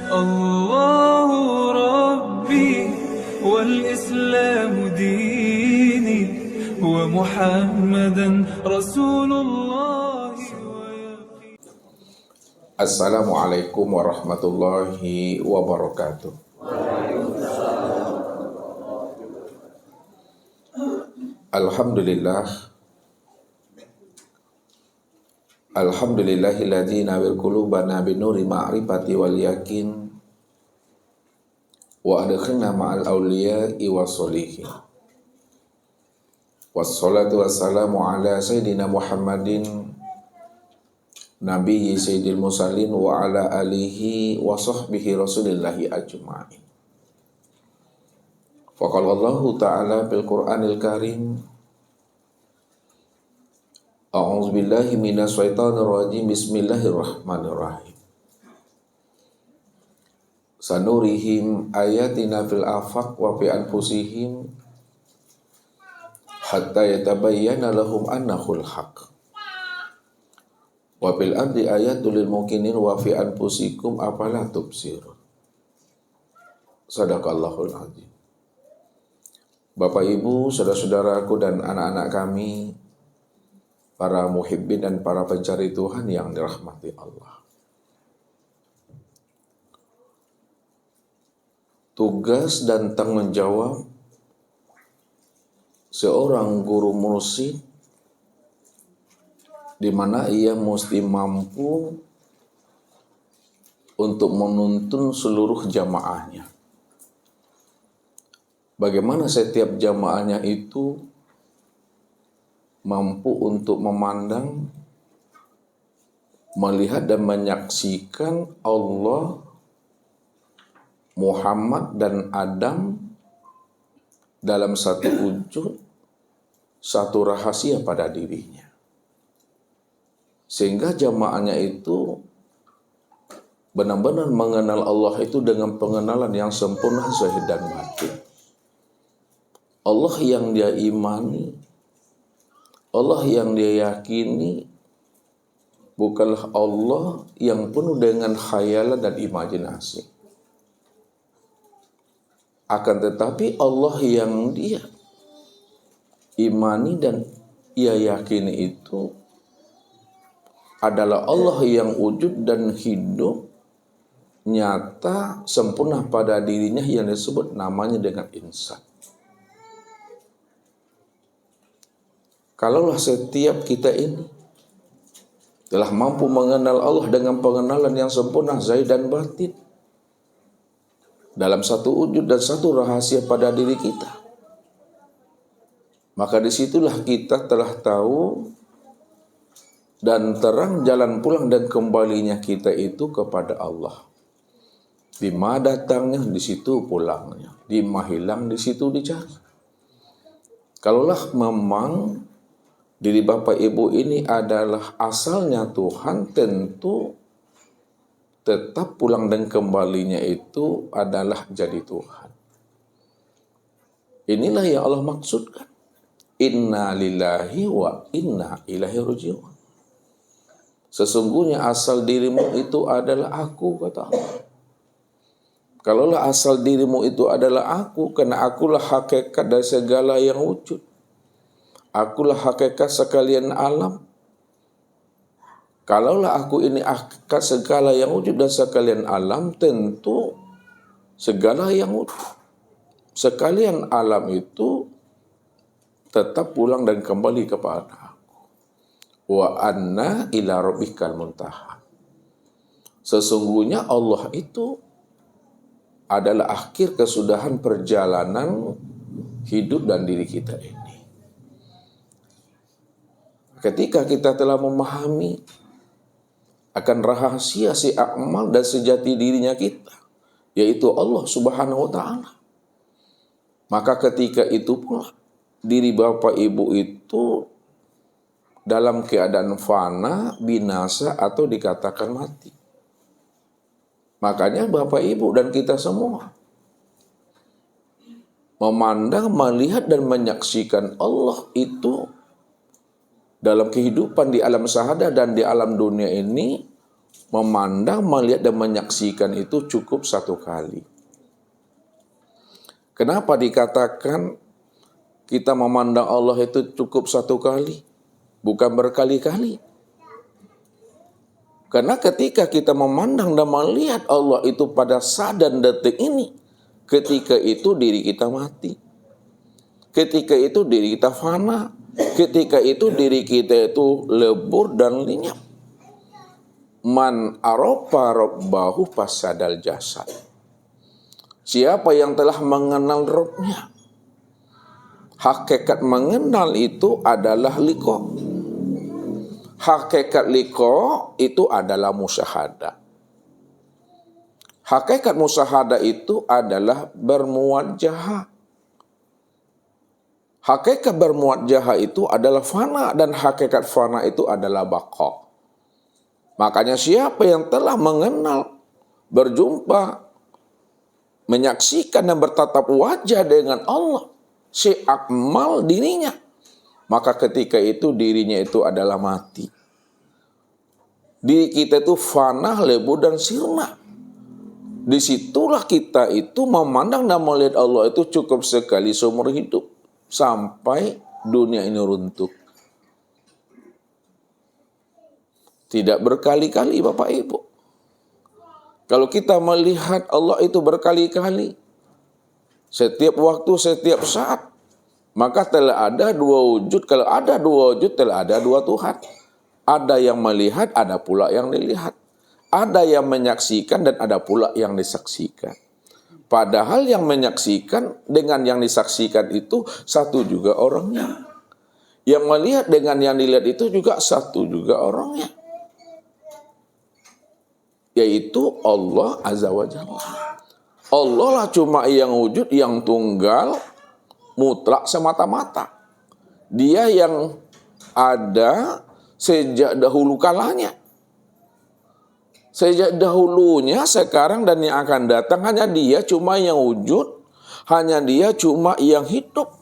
الله ربي والإسلام ديني ومحمدا رسول الله. Assalamualaikum warahmatullahi wabarakatuh. Alhamdulillahilladzi nawwir qulubana binuri ma'rifati wal yakin wa adkhilna ma'al awliya'i wassolihin. Wassalatu wassalamu ala sayyidina Muhammadin nabiyyi sayyidil mursalin wa ala alihi wa sahbihi rasulillahi ajma'in. Faqala Allahu ta'ala fil Qur'anil Karim, A'udzu billahi minas syaitonir rajim. Bismillahirrahmanirrahim. Sanurihim ayatina fil afaq wa fi anfusihim hatta yatabayyana lahum annahul haqq. Wa fil ardi ayatul lil muqinin wa fi anfusikum afala tubsirun. Shadaqallahul azim. Bapak Ibu, saudara-saudaraku dan anak-anak kami, para muhibbin dan para pencari Tuhan yang dirahmati Allah. Tugas dan tanggung jawab seorang guru mursyid di mana ia mesti mampu untuk menuntun seluruh jamaahnya. Bagaimana setiap jamaahnya itu mampu untuk memandang, melihat dan menyaksikan Allah, Muhammad dan Adam dalam satu wujud, satu rahasia pada dirinya. Sehingga jamaahnya itu benar-benar mengenal Allah itu dengan pengenalan yang sempurna zahir dan batin. Allah yang dia imani, Allah yang dia yakini, bukanlah Allah yang penuh dengan khayalan dan imajinasi. Akan tetapi Allah yang dia imani dan ia yakini itu adalah Allah yang wujud dan hidup, nyata, sempurna pada dirinya yang disebut namanya dengan insan. Kalaulah setiap kita ini telah mampu mengenal Allah dengan pengenalan yang sempurna zahir dan batin dalam satu wujud dan satu rahasia pada diri kita, maka disitulah kita telah tahu dan terang jalan pulang dan kembalinya kita itu kepada Allah. Di mana datangnya, di situ pulangnya. Di mana hilang, di situ dicari. Kalaulah memang diri Bapak Ibu ini adalah asalnya Tuhan, tentu tetap pulang dan kembalinya itu adalah jadi Tuhan. Inilah yang Allah maksudkan. Inna lillahi wa inna ilaihi raji'un. Sesungguhnya asal dirimu itu adalah aku, kata Allah. Kalaulah asal dirimu itu adalah aku, karena akulah hakikat dari segala yang wujud. Akulah hakikat sekalian alam. Kalaulah aku ini hakikat segala yang wujud dan sekalian alam, tentu segala yang wujud, sekalian alam itu tetap pulang dan kembali kepada aku. Wa anna ila rabbikal muntaha. Sesungguhnya Allah itu adalah akhir kesudahan perjalanan hidup dan diri kita ini. Ketika kita telah memahami akan rahasia si amal dan sejati dirinya kita, yaitu Allah Subhanahu wa ta'ala, maka ketika itu pula diri Bapak Ibu itu dalam keadaan fana, binasa, atau dikatakan mati. Makanya Bapak Ibu dan kita semua memandang, melihat, dan menyaksikan Allah itu dalam kehidupan di alam syahadah dan di alam dunia ini memandang, melihat, dan menyaksikan itu cukup satu kali. Kenapa dikatakan kita memandang Allah itu cukup satu kali, bukan berkali-kali? Karena ketika kita memandang dan melihat Allah itu pada saat dan detik ini, ketika itu diri kita mati. Ketika itu diri kita fana. Ketika itu diri kita itu lebur dan lenyap. Man arofa rabbahu fasadal jasad. Siapa yang telah mengenal Rabb-nya? Hakikat mengenal itu adalah liqa. Hakikat liqa itu adalah musyahadah. Hakikat musyahadah itu adalah bermuwajahah. Hakikat bermuwajahah itu adalah fana, dan hakikat fana itu adalah baqa. Makanya siapa yang telah mengenal, berjumpa, menyaksikan dan bertatap wajah dengan Allah, si akmal dirinya, maka ketika itu dirinya itu adalah mati. Diri kita itu fana, lebur, dan sirna. Disitulah kita itu memandang dan melihat Allah itu cukup sekali seumur hidup, sampai dunia ini runtuh. Tidak berkali-kali Bapak Ibu. Kalau kita melihat Allah itu berkali-kali, setiap waktu, setiap saat, maka telah ada dua wujud. Kalau ada dua wujud, telah ada dua Tuhan. Ada yang melihat, ada pula yang dilihat. Ada yang menyaksikan dan ada pula yang disaksikan. Padahal yang menyaksikan dengan yang disaksikan itu satu juga orangnya. Yang melihat dengan yang dilihat itu juga satu juga orangnya. Yaitu Allah Azza wa Jalla. Allah lah cuma yang wujud, yang tunggal, mutlak semata-mata. Dia yang ada sejak dahulu kalanya. Sejak dahulunya, sekarang, dan yang akan datang, hanya dia cuma yang wujud, hanya dia cuma yang hidup.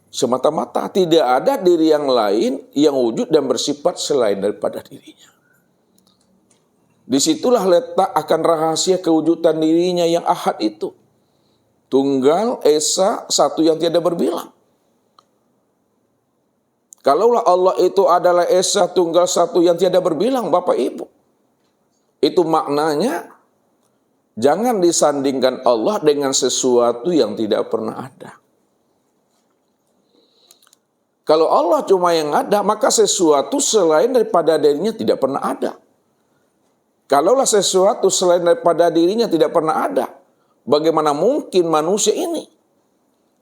Semata-mata, tidak ada diri yang lain yang wujud dan bersifat selain daripada dirinya. Disitulah letak akan rahasia kewujudan dirinya yang ahad itu. Tunggal, esa, satu yang tiada berbilang. Kalaulah Allah itu adalah esa, tunggal, satu yang tiada berbilang, Bapak Ibu, itu maknanya jangan disandingkan Allah dengan sesuatu yang tidak pernah ada. Kalau Allah cuma yang ada, maka sesuatu selain daripada dirinya tidak pernah ada. Kalaulah sesuatu selain daripada dirinya tidak pernah ada, bagaimana mungkin manusia ini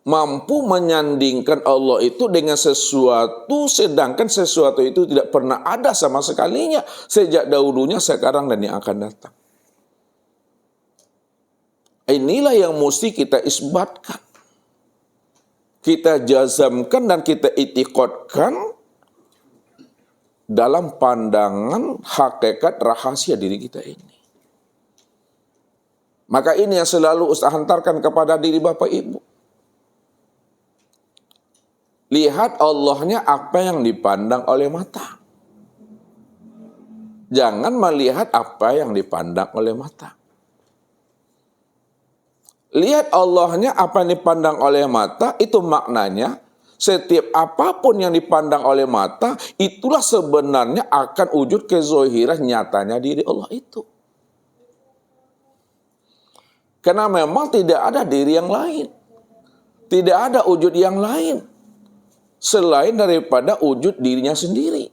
mampu menyandingkan Allah itu dengan sesuatu, sedangkan sesuatu itu tidak pernah ada sama sekalinya sejak dahulunya, sekarang, dan yang akan datang. Inilah yang mesti kita isbatkan, kita jazamkan, dan kita itikadkan dalam pandangan hakikat rahasia diri kita ini. Maka ini yang selalu Ustaz hantarkan kepada diri Bapak Ibu. Lihat Allahnya apa yang dipandang oleh mata. Jangan melihat apa yang dipandang oleh mata. Lihat Allahnya apa yang dipandang oleh mata, itu maknanya setiap apapun yang dipandang oleh mata, itulah sebenarnya akan wujud kezohiran nyatanya diri Allah itu. Karena memang tidak ada diri yang lain. Tidak ada wujud yang lain selain daripada wujud dirinya sendiri.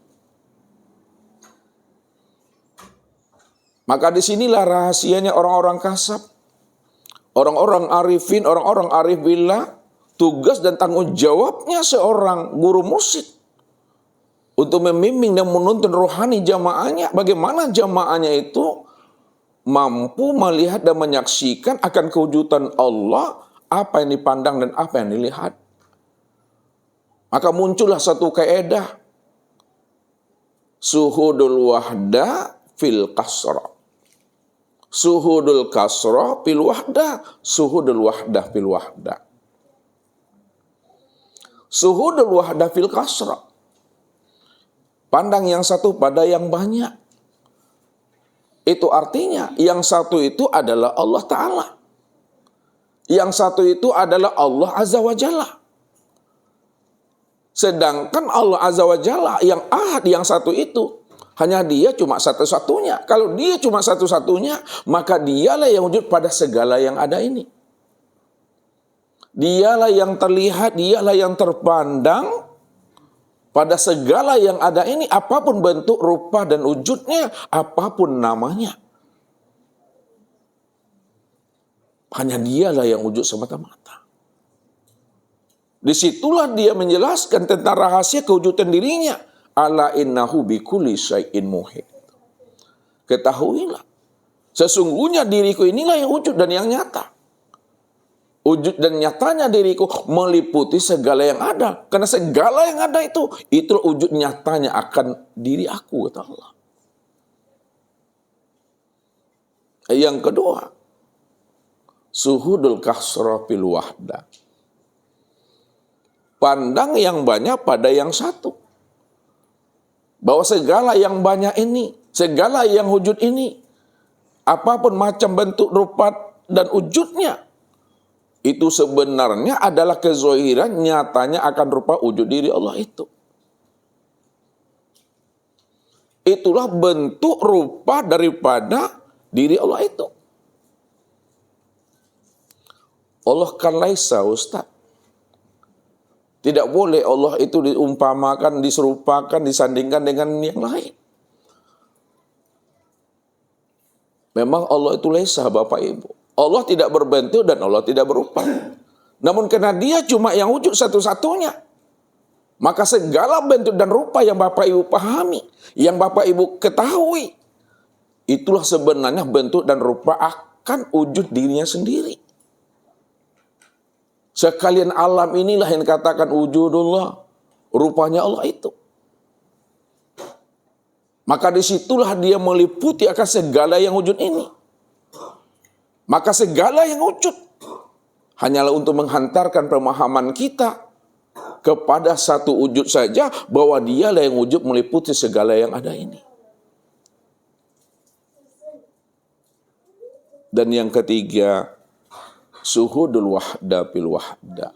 Maka disinilah rahasianya orang-orang kasab, orang-orang arifin, orang-orang arif billah. Tugas dan tanggung jawabnya seorang guru mursyid untuk membimbing dan menuntun rohani jamaahnya. Bagaimana jamaahnya itu mampu melihat dan menyaksikan akan kewujudan Allah, apa yang dipandang dan apa yang dilihat. Maka muncullah satu kaidah, suhudul wahda fil kasra. Suhudul kasra fil wahda, suhudul wahda fil wahda. Suhudul wahda fil kasra. Pandang yang satu pada yang banyak. Itu artinya yang satu itu adalah Allah Ta'ala. Yang satu itu adalah Allah Azza wa Jalla. Sedangkan Allah Azza wa Jalla yang ahad, yang satu itu, hanya dia cuma satu-satunya. Kalau dia cuma satu-satunya, maka dialah yang wujud pada segala yang ada ini. Dialah yang terlihat, dialah yang terpandang pada segala yang ada ini, apapun bentuk, rupa, dan wujudnya, apapun namanya. Hanya dialah yang wujud semata-mata. Disitulah dia menjelaskan tentang rahasia kewujudan dirinya. Ala innahu bikulli syai'in muhit. Ketahuilah, sesungguhnya diriku inilah yang wujud dan yang nyata. Wujud dan nyatanya diriku meliputi segala yang ada. Karena segala yang ada itu wujud nyatanya akan diri aku, kata Allah. Yang kedua, suhudul kasra fil wahda. Pandang yang banyak pada yang satu. Bahwa segala yang banyak ini, segala yang wujud ini, apapun macam bentuk, rupa, dan wujudnya, itu sebenarnya adalah kezohiran nyatanya akan rupa wujud diri Allah itu. Itulah bentuk rupa daripada diri Allah itu. Allah kan laisa, Ustaz. Tidak boleh Allah itu diumpamakan, diserupakan, disandingkan dengan yang lain. Memang Allah itu laisa, Bapak Ibu. Allah tidak berbentuk dan Allah tidak berupa. Namun karena dia cuma yang wujud satu-satunya, maka segala bentuk dan rupa yang Bapak Ibu pahami, yang Bapak Ibu ketahui, itulah sebenarnya bentuk dan rupa akan wujud dirinya sendiri. Sekalian alam inilah yang dikatakan wujudullah, rupanya Allah itu. Maka disitulah dia meliputi akan segala yang wujud ini. Maka segala yang wujud hanyalah untuk menghantarkan pemahaman kita kepada satu wujud saja, bahwa dialah yang wujud meliputi segala yang ada ini. Dan yang ketiga, suhudul wahda fil wahda.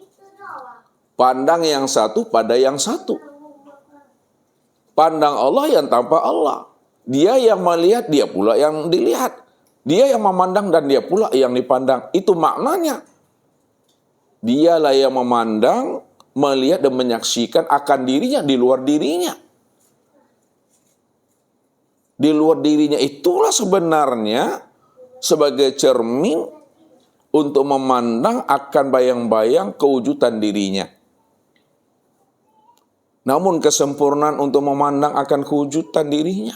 Pandang yang satu pada yang satu. Pandang Allah yang tanpa Allah. Dia yang melihat, dia pula yang dilihat. Dia yang memandang dan dia pula yang dipandang. Itu maknanya. Dialah yang memandang, melihat dan menyaksikan akan dirinya di luar dirinya. Di luar dirinya itulah sebenarnya sebagai cermin untuk memandang akan bayang-bayang kewujudan dirinya. Namun kesempurnaan untuk memandang akan kewujudan dirinya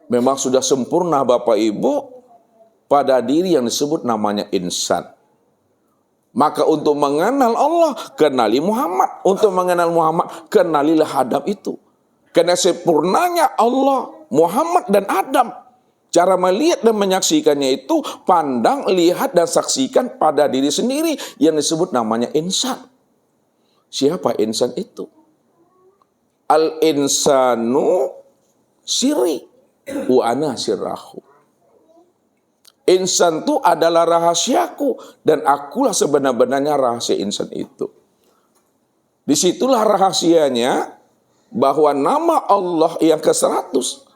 memang sudah sempurna, Bapak Ibu, pada diri yang disebut namanya insan. Maka untuk mengenal Allah, kenali Muhammad. Untuk mengenal Muhammad, kenalilah Adam itu. Karena sempurnanya Allah, Muhammad dan Adam. Cara melihat dan menyaksikannya itu pandang, lihat dan saksikan pada diri sendiri yang disebut namanya insan. Siapa insan itu? Al-insanu sirri wa ana sirrahu. Insan itu adalah rahasiaku dan akulah sebenar-benarnya rahasia insan itu. Disitulah rahasianya bahwa nama Allah yang ke-100,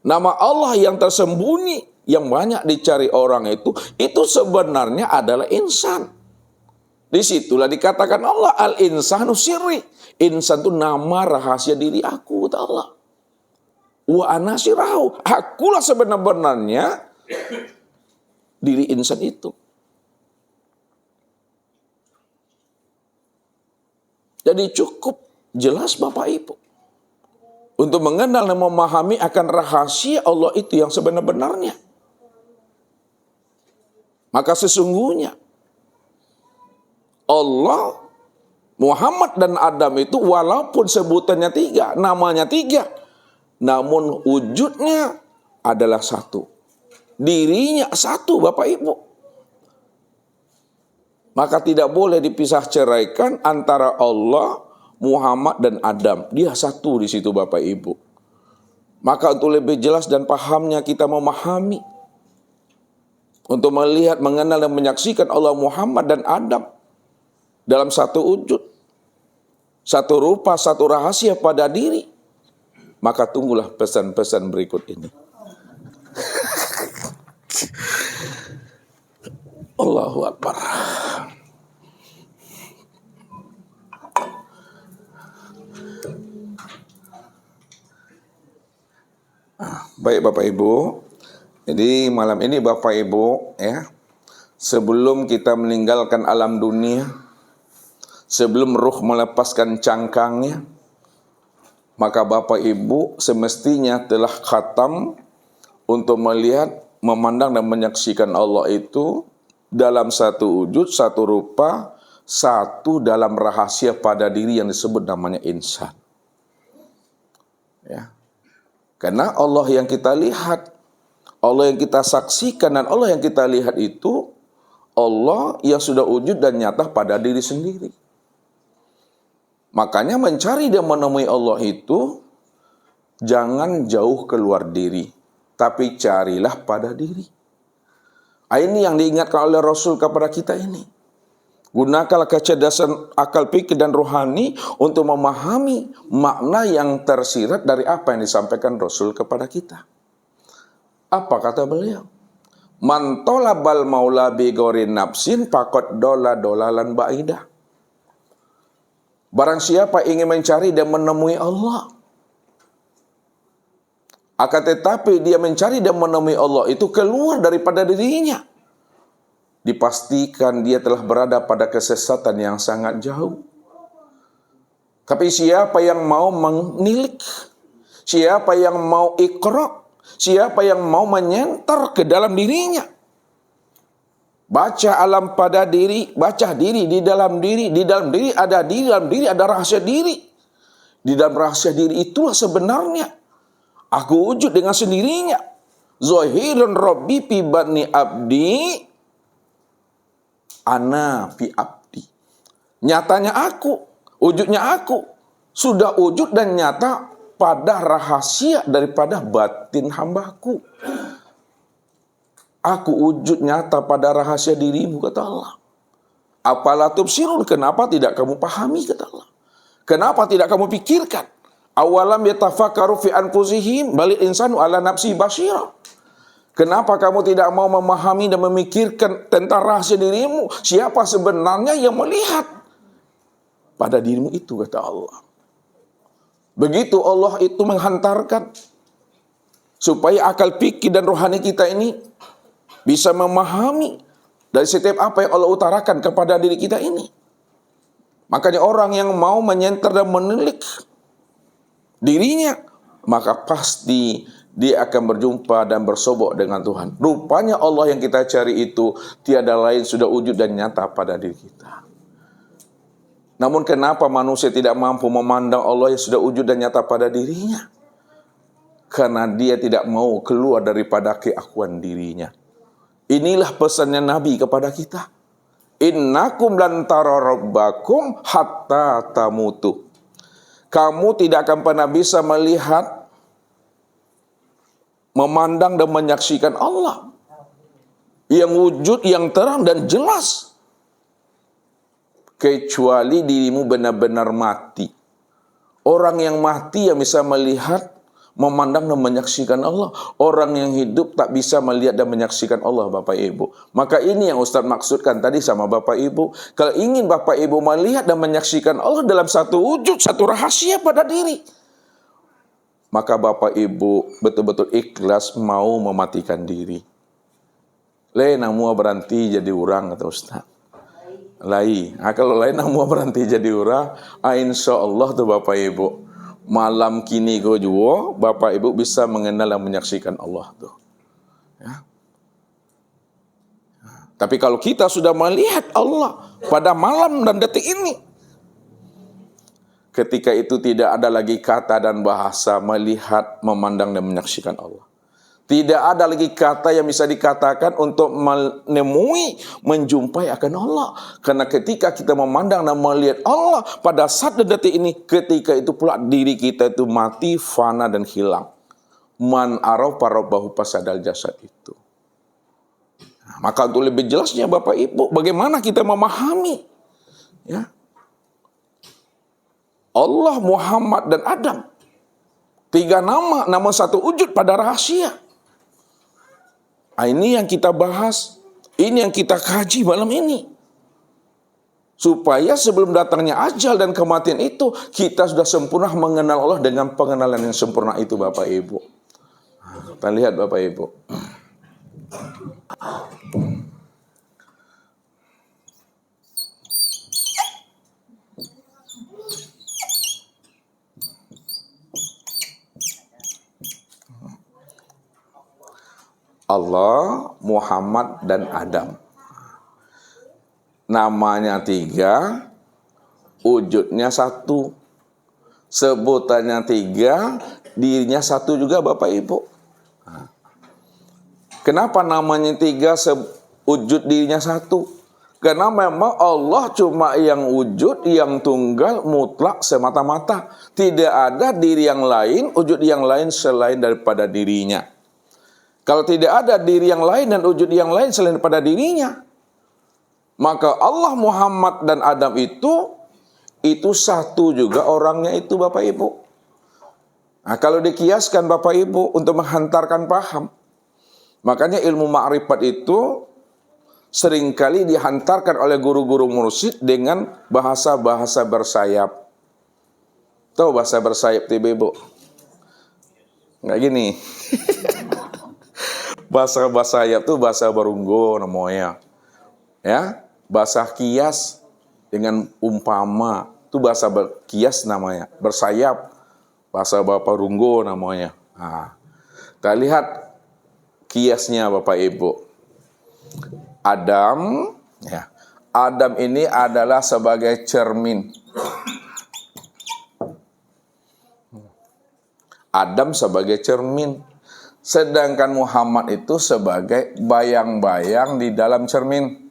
nama Allah yang tersembunyi, yang banyak dicari orang itu sebenarnya adalah insan. Disitulah dikatakan Allah al-insanu sirri. Insan itu nama rahasia diri aku, kata Allah. Wa ana sirrahu. Akulah sebenar-benarnya diri insan itu. Jadi cukup jelas Bapak Ibu untuk mengenal dan memahami akan rahasia Allah itu yang sebenar-benarnya. Maka sesungguhnya Allah, Muhammad dan Adam itu walaupun sebutannya 3, namanya 3, namun wujudnya adalah satu. Dirinya satu, Bapak Ibu. Maka tidak boleh dipisah ceraikan antara Allah, Muhammad dan Adam. Dia satu di situ, Bapak Ibu. Maka untuk lebih jelas dan pahamnya kita memahami, untuk melihat, mengenal dan menyaksikan Allah, Muhammad dan Adam dalam satu wujud, satu rupa, satu rahasia pada diri, maka tunggulah pesan-pesan berikut ini. Allahu Akbar. Baik Bapak Ibu, jadi malam ini Bapak Ibu ya, sebelum kita meninggalkan alam dunia, sebelum ruh melepaskan cangkangnya, maka Bapak Ibu semestinya telah khatam untuk melihat, memandang dan menyaksikan Allah itu dalam satu wujud, satu rupa, satu dalam rahasia pada diri yang disebut namanya insan. Ya. Karena Allah yang kita lihat, Allah yang kita saksikan, dan Allah yang kita lihat itu Allah yang sudah wujud dan nyata pada diri sendiri. Makanya mencari dan menemui Allah itu jangan jauh keluar diri, tapi carilah pada diri. Ini yang diingatkan oleh Rasul kepada kita ini. Gunakanlah kecerdasan akal pikir dan rohani untuk memahami makna yang tersirat dari apa yang disampaikan Rasul kepada kita. Apa kata beliau? Man talabal maula bi ghairi nafsin faqad dolalan ba'idah. Barang siapa ingin mencari dan menemui Allah, akan tetapi dia mencari dan menemui Allah itu keluar daripada dirinya, dipastikan dia telah berada pada kesesatan yang sangat jauh. Tapi siapa yang mau menilik, siapa yang mau iqra, siapa yang mau menyenter ke dalam dirinya, baca alam pada diri, baca diri, di dalam diri ada diri, dalam diri ada rahasia diri. Di dalam rahasia diri itulah sebenarnya aku wujud dengan sendirinya. Zahirun Rabbi fi batni abdi, ana fi abdi. Nyatanya aku, wujudnya aku, sudah wujud dan nyata pada rahasia daripada batin hambaku. Aku wujud nyata pada rahasia dirimu, kata Allah. Apalah tubsirun, kenapa tidak kamu pahami, kata Allah. Kenapa tidak kamu pikirkan? Awalam yatafakkaru fi anfusihim balil insanu ala nafsi basyira. Kenapa kamu tidak mau memahami dan memikirkan tentang rahasia dirimu? Siapa sebenarnya yang melihat pada dirimu itu, kata Allah. Begitu Allah itu menghantarkan supaya akal pikir dan rohani kita ini bisa memahami dari setiap apa yang Allah utarakan kepada diri kita ini. Makanya orang yang mau menyenter dan menilik dirinya, maka pasti dia akan berjumpa dan bersobok dengan Tuhan. Rupanya Allah yang kita cari itu tiada lain sudah wujud dan nyata pada diri kita. Namun kenapa manusia tidak mampu memandang Allah yang sudah wujud dan nyata pada dirinya? Karena dia tidak mau keluar daripada keakuan dirinya. Inilah pesannya Nabi kepada kita. Innakum lan tara rabbakum hatta tamutu. Kamu tidak akan pernah bisa melihat, memandang dan menyaksikan Allah yang wujud, yang terang dan jelas, kecuali dirimu benar-benar mati. Orang yang mati yang bisa melihat, memandang dan menyaksikan Allah. Orang yang hidup tak bisa melihat dan menyaksikan Allah, Bapak Ibu. Maka ini yang Ustaz maksudkan tadi sama Bapak Ibu. Kalau ingin Bapak Ibu melihat dan menyaksikan Allah dalam satu wujud, satu rahasia pada diri, maka Bapak Ibu betul-betul ikhlas mau mematikan diri. Lain mua berhenti jadi orang, kata Ustaz. Lain. Kalau lain mua berhenti jadi orang, insya Allah tuh Bapak Ibu, malam kini kau juga Bapak Ibu bisa mengenal dan menyaksikan Allah tuh. Ya. Tapi kalau kita sudah melihat Allah pada malam dan detik ini, ketika itu tidak ada lagi kata dan bahasa melihat, memandang dan menyaksikan Allah. Tidak ada lagi kata yang bisa dikatakan untuk menemui, menjumpai akan Allah. Karena ketika kita memandang dan melihat Allah pada saat dan detik ini, ketika itu pula diri kita itu mati, fana dan hilang. man arafa rabbahu fasadal jasad itu. Nah, maka untuk lebih jelasnya Bapak Ibu, bagaimana kita memahami ya, Allah, Muhammad, dan Adam. 3 nama, namun satu wujud pada rahasia. Nah, ini yang kita bahas, ini yang kita kaji malam ini. Supaya sebelum datangnya ajal dan kematian itu, kita sudah sempurna mengenal Allah dengan pengenalan yang sempurna itu Bapak Ibu. Kita lihat Bapak Ibu. Allah, Muhammad, dan Adam. Namanya 3, wujudnya 1. Sebutannya 3, dirinya 1 juga Bapak Ibu. Kenapa namanya 3, wujud dirinya 1? Karena memang Allah cuma yang wujud, yang tunggal, mutlak, semata-mata. Tidak ada diri yang lain, wujud yang lain selain daripada dirinya. Kalau tidak ada diri yang lain dan wujud yang lain selain daripada dirinya, maka Allah, Muhammad, dan Adam itu 1 juga orangnya itu Bapak Ibu. Nah, kalau dikiaskan Bapak Ibu untuk menghantarkan paham, makanya ilmu ma'rifat itu seringkali dihantarkan oleh guru-guru mursyid dengan bahasa-bahasa bersayap. Tahu bahasa bersayap tiba Ibu? Nggak gini. Bahasa bersayap itu bahasa barunggo namanya. Ya, bahasa kias dengan umpama itu bahasa kias namanya, bersayap, bahasa Bapak Runggo namanya. Nah, kita lihat kiasnya Bapak Ibu. Adam, ya, Adam ini adalah sebagai cermin. Adam sebagai cermin, sedangkan Muhammad itu sebagai bayang-bayang di dalam cermin.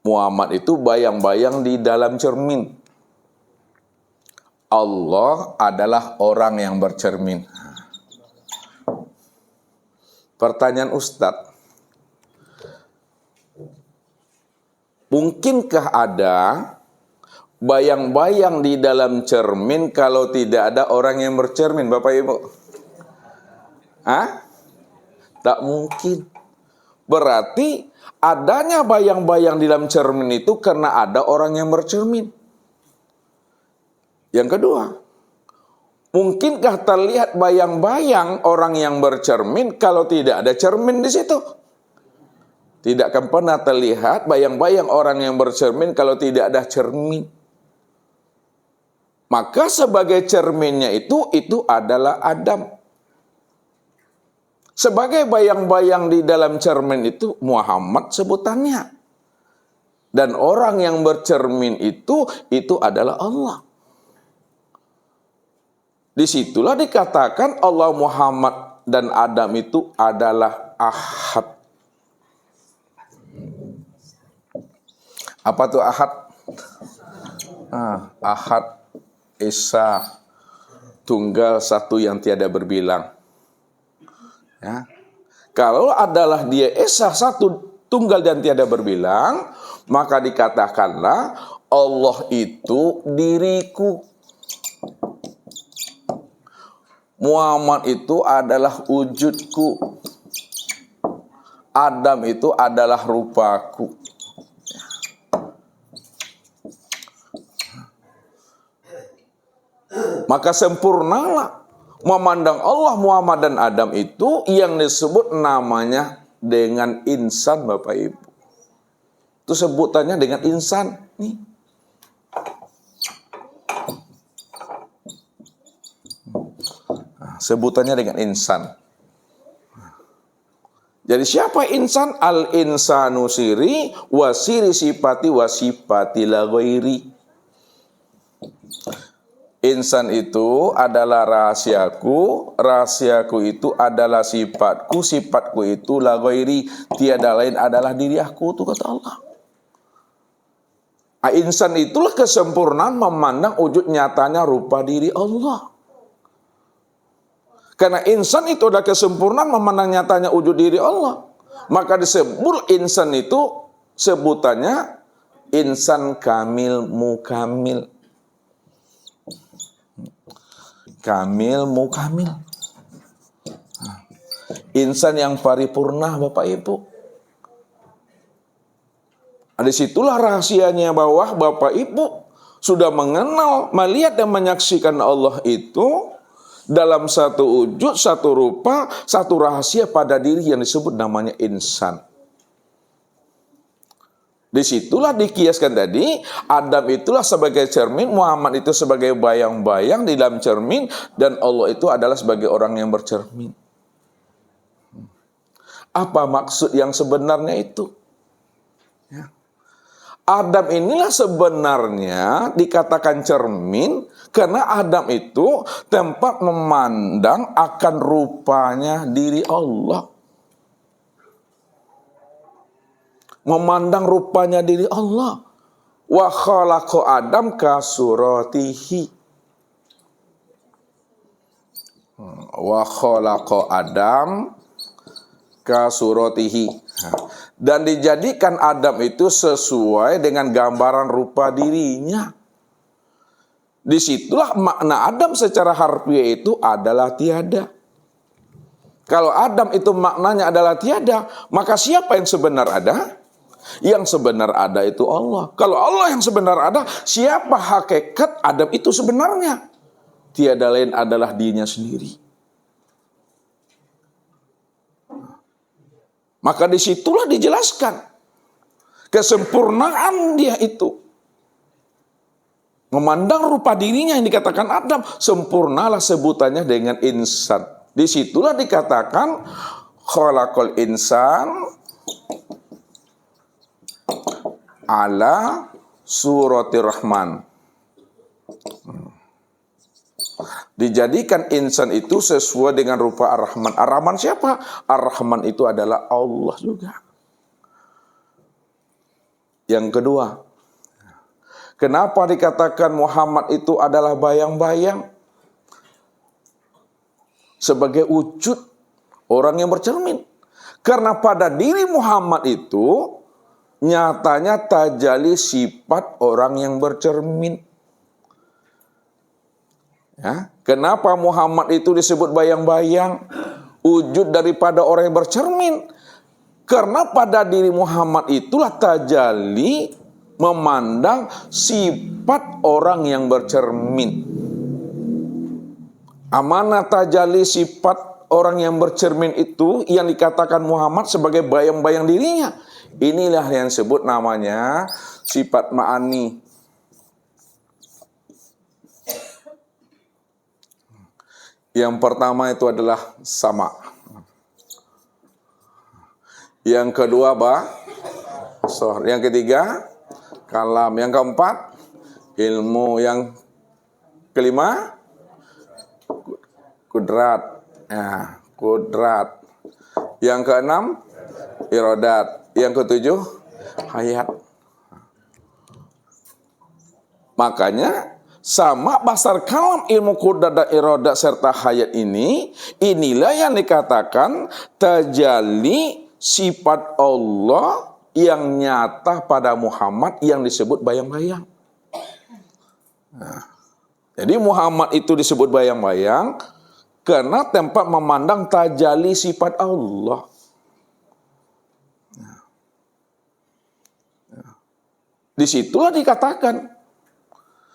Muhammad itu bayang-bayang di dalam cermin. Allah adalah orang yang bercermin. Pertanyaan Ustadz, mungkinkah ada bayang-bayang di dalam cermin kalau tidak ada orang yang bercermin, Bapak Ibu? Tak mungkin. Berarti adanya bayang-bayang di dalam cermin itu karena ada orang yang bercermin. Yang kedua, mungkinkah terlihat bayang-bayang orang yang bercermin kalau tidak ada cermin di situ? Tidak akan pernah terlihat bayang-bayang orang yang bercermin kalau tidak ada cermin. Maka sebagai cerminnya itu adalah Adam. Sebagai bayang-bayang di dalam cermin itu Muhammad sebutannya. Dan orang yang bercermin itu adalah Allah. Disitulah dikatakan Allah, Muhammad, dan Adam itu adalah ahad. Apa tuh ahad? Ahad, Esa, tunggal, satu yang tiada berbilang. Ya. Kalau adalah dia Esa, satu, tunggal dan tiada berbilang, maka dikatakanlah Allah itu diriku. Muhammad itu adalah wujudku. Adam itu adalah rupaku. Maka sempurnalah memandang Allah, Muhammad, dan Adam itu yang disebut namanya dengan insan, Bapak Ibu. Itu sebutannya dengan insan. Nih. Sebutannya dengan insan. Jadi siapa insan? Al-insanu siri wasiri sifati wasifati la ghairi. Insan itu adalah rahasiaku, rahasiaku itu adalah sifatku, sifatku itu la ghairi, tiada lain adalah diri aku, itu kata Allah. Insan itulah kesempurnaan memandang wujud nyatanya rupa diri Allah. Karena insan itu adalah kesempurnaan memandang nyatanya wujud diri Allah. Maka disebut insan itu sebutannya insan kamil mukamil. Kamil mukamil. Insan yang paripurna, Bapak Ibu. Disitulah rahasianya bahwa Bapak Ibu sudah mengenal, melihat dan menyaksikan Allah itu dalam satu wujud, satu rupa, satu rahasia pada diri yang disebut namanya insan. Disitulah dikiaskan tadi, Adam itulah sebagai cermin, Muhammad itu sebagai bayang-bayang di dalam cermin, dan Allah itu adalah sebagai orang yang bercermin. Apa maksud yang sebenarnya itu? Ya. Adam inilah sebenarnya dikatakan cermin, karena Adam itu tempat memandang akan rupanya diri Allah. Memandang rupanya diri Allah. Wa khalaqa Adam ka suratihi. Wa khalaqa Adam ka suratihi. Dan dijadikan Adam itu sesuai dengan gambaran rupa dirinya. Disitulah makna Adam secara harfiah itu adalah tiada. Kalau Adam itu maknanya adalah tiada, maka siapa yang sebenar ada? Yang sebenar ada itu Allah. Kalau Allah yang sebenar ada, siapa hakikat Adam itu sebenarnya? Tiada lain adalah dirinya sendiri. Maka disitulah dijelaskan kesempurnaan dia itu. Memandang rupa dirinya yang dikatakan Adam, sempurnalah sebutannya dengan insan. Disitulah dikatakan khalaqal insan ala suratir rahman. Dijadikan insan itu sesuai dengan rupa Ar-Rahman. Ar-Rahman siapa? Ar-Rahman itu adalah Allah juga. Yang kedua, kenapa dikatakan Muhammad itu adalah bayang-bayang? Sebagai wujud orang yang bercermin. Karena pada diri Muhammad itu nyatanya tajali sifat orang yang bercermin. Ya, kenapa Muhammad itu disebut bayang-bayang? Wujud daripada orang yang bercermin. Karena pada diri Muhammad itulah tajali memandang sifat orang yang bercermin. Amanah tajali sifat orang yang bercermin itu yang dikatakan Muhammad sebagai bayang-bayang dirinya. Inilah yang disebut namanya sifat ma'ani. Yang pertama itu adalah sama. Yang kedua basar. Yang ketiga kalam. Yang keempat ilmu. Yang kelima kudrat. Ya, kudrat. Yang keenam iradat. Yang ketujuh hayat. Makanya sama basar kalam, ilmu kudrat dan iradat serta hayat inilah yang dikatakan tajalli sifat Allah yang nyata pada Muhammad yang disebut bayang-bayang. Nah, jadi Muhammad itu disebut bayang-bayang karena tempat memandang tajalli sifat Allah. Disitulah dikatakan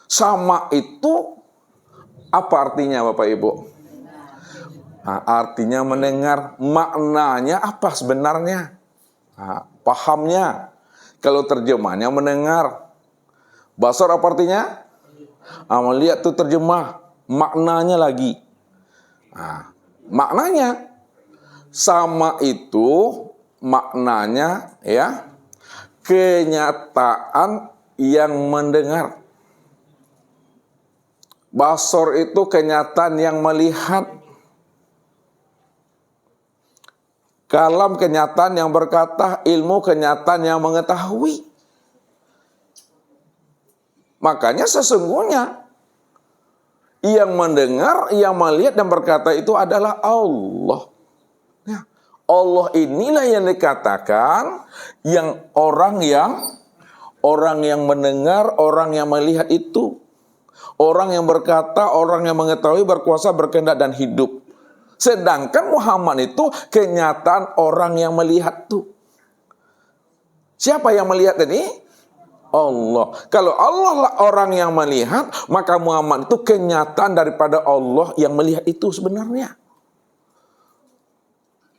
sama itu apa artinya Bapak Ibu? Nah, artinya mendengar. Maknanya apa sebenarnya? Nah, pahamnya. Kalau terjemahnya mendengar. Basar apa artinya? Melihat itu terjemah. Maknanya lagi. Nah, maknanya sama itu maknanya ya kenyataan yang mendengar. Basar itu kenyataan yang melihat. Kalam kenyataan yang berkata, ilmu kenyataan yang mengetahui. Makanya sesungguhnya Yang mendengar, yang melihat dan berkata itu adalah Allah. Ya. Allah inilah yang dikatakan yang orang yang mendengar, orang yang melihat itu. Orang yang berkata, orang yang mengetahui, berkuasa, berkehendak dan hidup. Sedangkan Muhammad itu kenyataan orang yang melihat tuh. Siapa yang melihat tadi? Allah. Kalau Allah lah orang yang melihat, maka Muhammad itu kenyataan daripada Allah yang melihat itu sebenarnya.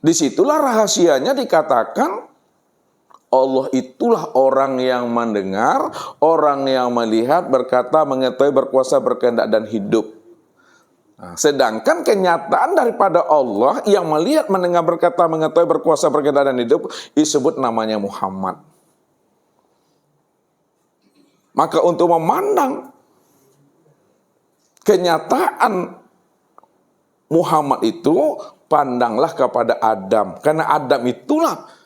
Disitulah rahasianya dikatakan Allah itulah orang yang mendengar, orang yang melihat, berkata, mengetahui, berkuasa, berkehendak dan hidup. Nah, sedangkan kenyataan daripada Allah yang melihat, mendengar, berkata, mengetahui, berkuasa, berkehendak dan hidup disebut namanya Muhammad. Maka untuk memandang kenyataan Muhammad itu, pandanglah kepada Adam. Karena Adam itulah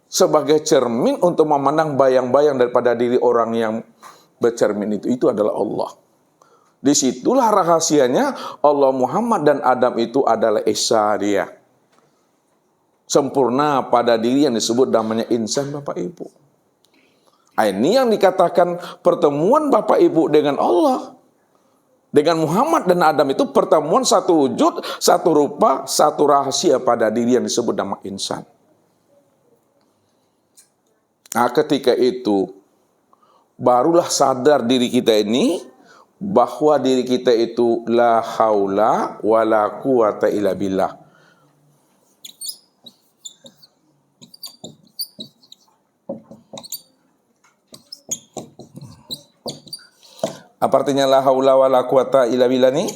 sebagai cermin untuk memandang bayang-bayang daripada diri orang yang bercermin itu. Itu adalah Allah. Disitulah rahasianya Allah Muhammad dan Adam itu adalah Esa dia. Sempurna pada diri yang disebut namanya insan, Bapak Ibu. Ini yang dikatakan pertemuan Bapak Ibu dengan Allah, dengan Muhammad dan Adam itu pertemuan satu wujud, satu rupa, satu rahasia pada diri yang disebut nama insan. Nah, ketika itu barulah sadar diri kita ini bahwa diri kita itu la haula wala quwata illa billah. Apa artinya la haula wala quwata illa billah ini?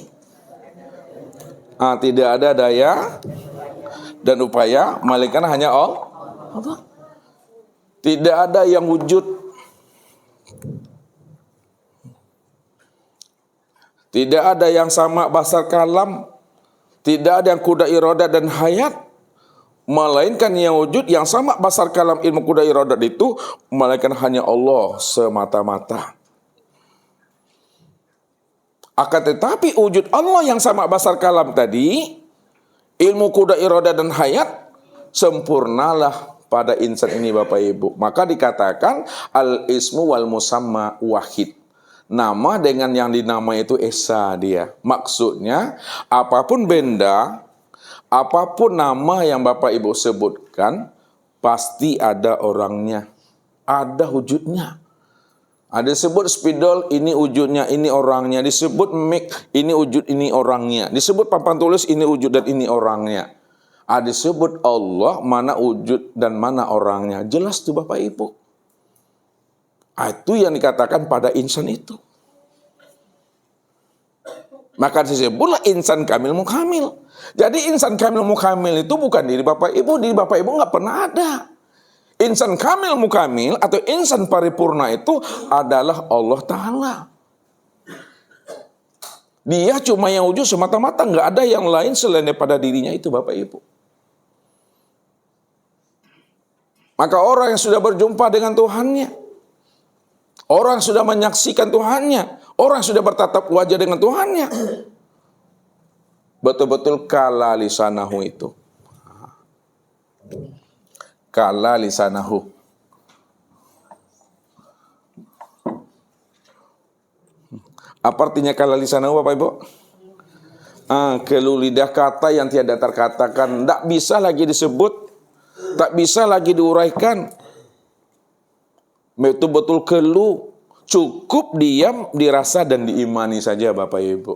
Tidak ada daya dan upaya melainkan hanya Allah. Tidak ada yang wujud. Tidak ada yang sama basar kalam. Tidak ada yang kuda iradat dan hayat. Melainkan yang wujud yang sama basar kalam ilmu kuda iradat itu melainkan hanya Allah semata-mata. Akan tetapi wujud Allah yang sama basar kalam tadi, ilmu kuda iradat dan hayat, sempurnalah pada insan ini Bapak Ibu. Maka dikatakan al-ismu wal musamma wahid. Nama dengan yang dinamai itu Esa dia. Maksudnya apapun benda, apapun nama yang Bapak Ibu sebutkan, pasti ada orangnya, ada wujudnya. Ada disebut spidol, ini wujudnya, ini orangnya. Disebut mic, ini wujud, ini orangnya. Disebut papan tulis, ini wujud dan ini orangnya. Ada disebut Allah, mana wujud dan mana orangnya. Jelas tuh Bapak Ibu. Itu yang dikatakan pada insan itu. Maka disebutlah insan kamil mukamil. Jadi insan kamil mukamil itu bukan diri Bapak Ibu. Diri Bapak Ibu nggak pernah ada. Insan kamil mukamil atau insan paripurna itu adalah Allah Ta'ala. Dia cuma yang wujud semata-mata, nggak ada yang lain selain daripada dirinya itu Bapak Ibu. Maka orang yang sudah berjumpa dengan Tuhannya, orang yang sudah menyaksikan Tuhannya, orang yang sudah bertatap wajah dengan Tuhannya, betul-betul kala lisanahu itu. Kala lisanahu. Apa artinya kala lisanahu Bapak Ibu? Kelu lidah kata yang tiada terkatakan, tidak bisa lagi disebut, tak bisa lagi diuraikan. Betul-betul kelu, cukup diam, dirasa dan diimani saja Bapak Ibu.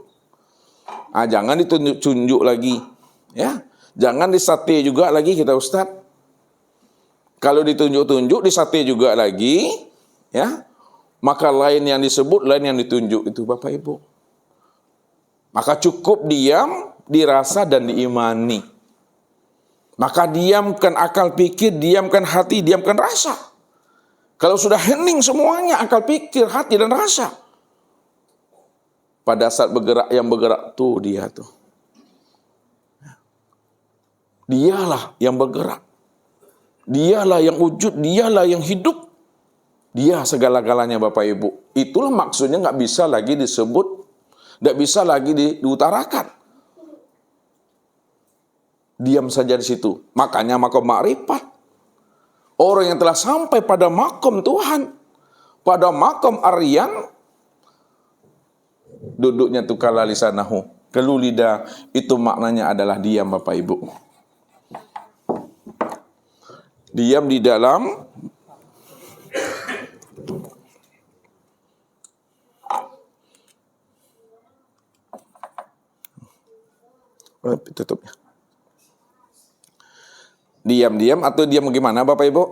Jangan ditunjuk-tunjuk lagi, ya. Jangan disate juga lagi kita Ustaz. Kalau ditunjuk-tunjuk, disate juga lagi, ya, maka lain yang disebut, lain yang ditunjuk itu Bapak Ibu. Maka cukup diam, dirasa dan diimani. Maka diamkan akal pikir, diamkan hati, diamkan rasa. Kalau sudah hening semuanya, akal pikir, hati dan rasa. Pada saat bergerak, yang bergerak tuh dia tuh. Dialah yang bergerak. Dialah yang wujud, dialah yang hidup. Dia segala-galanya Bapak Ibu. Itulah maksudnya nggak bisa lagi disebut Tidak bisa lagi diutarakan. Diam saja di situ. Makanya makom ma'rifat. Orang yang telah sampai pada makom Tuhan, pada makom aryan, duduknya tukala lisanahu, kelu lidah, itu maknanya adalah diam, Bapak Ibu. Diam di dalam tutupnya. Diam-diam atau diam bagaimana, Bapak Ibu?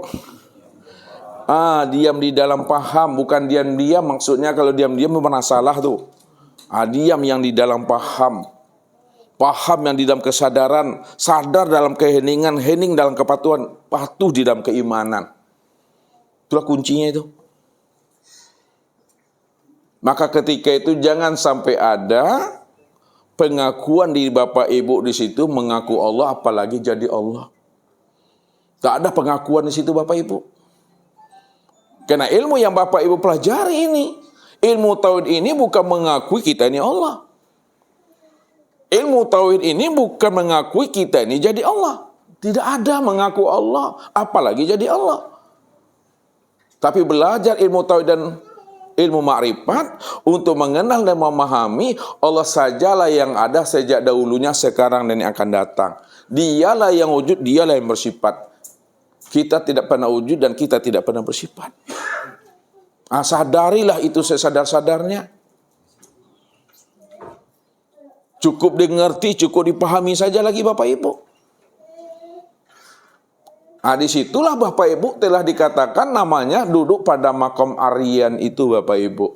Diam di dalam paham, bukan diam-diam. Maksudnya kalau diam-diam memang salah tuh. Diam yang di dalam paham. Paham yang di dalam kesadaran, sadar dalam keheningan, hening dalam kepatuhan, patuh di dalam keimanan. Itulah kuncinya itu. Maka ketika itu jangan sampai ada pengakuan di Bapak Ibu di situ mengaku Allah apalagi jadi Allah. Tak ada pengakuan di situ Bapak Ibu. Karena ilmu yang Bapak Ibu pelajari ini, ilmu tauhid ini bukan mengakui kita ini Allah. Ilmu tauhid ini bukan mengakui kita ini jadi Allah. Tidak ada mengaku Allah, apalagi jadi Allah. Tapi belajar ilmu tauhid dan ilmu ma'rifat untuk mengenal dan memahami Allah sajalah yang ada sejak dahulunya, sekarang dan yang akan datang. Dialah yang wujud, dialah yang bersifat. Kita tidak pernah wujud dan kita tidak pernah bersifat. Sadarilah itu sesadar-sadarnya. Cukup dimengerti, cukup dipahami saja lagi Bapak Ibu. Disitulah Bapak Ibu telah dikatakan namanya duduk pada makom aryan itu Bapak Ibu.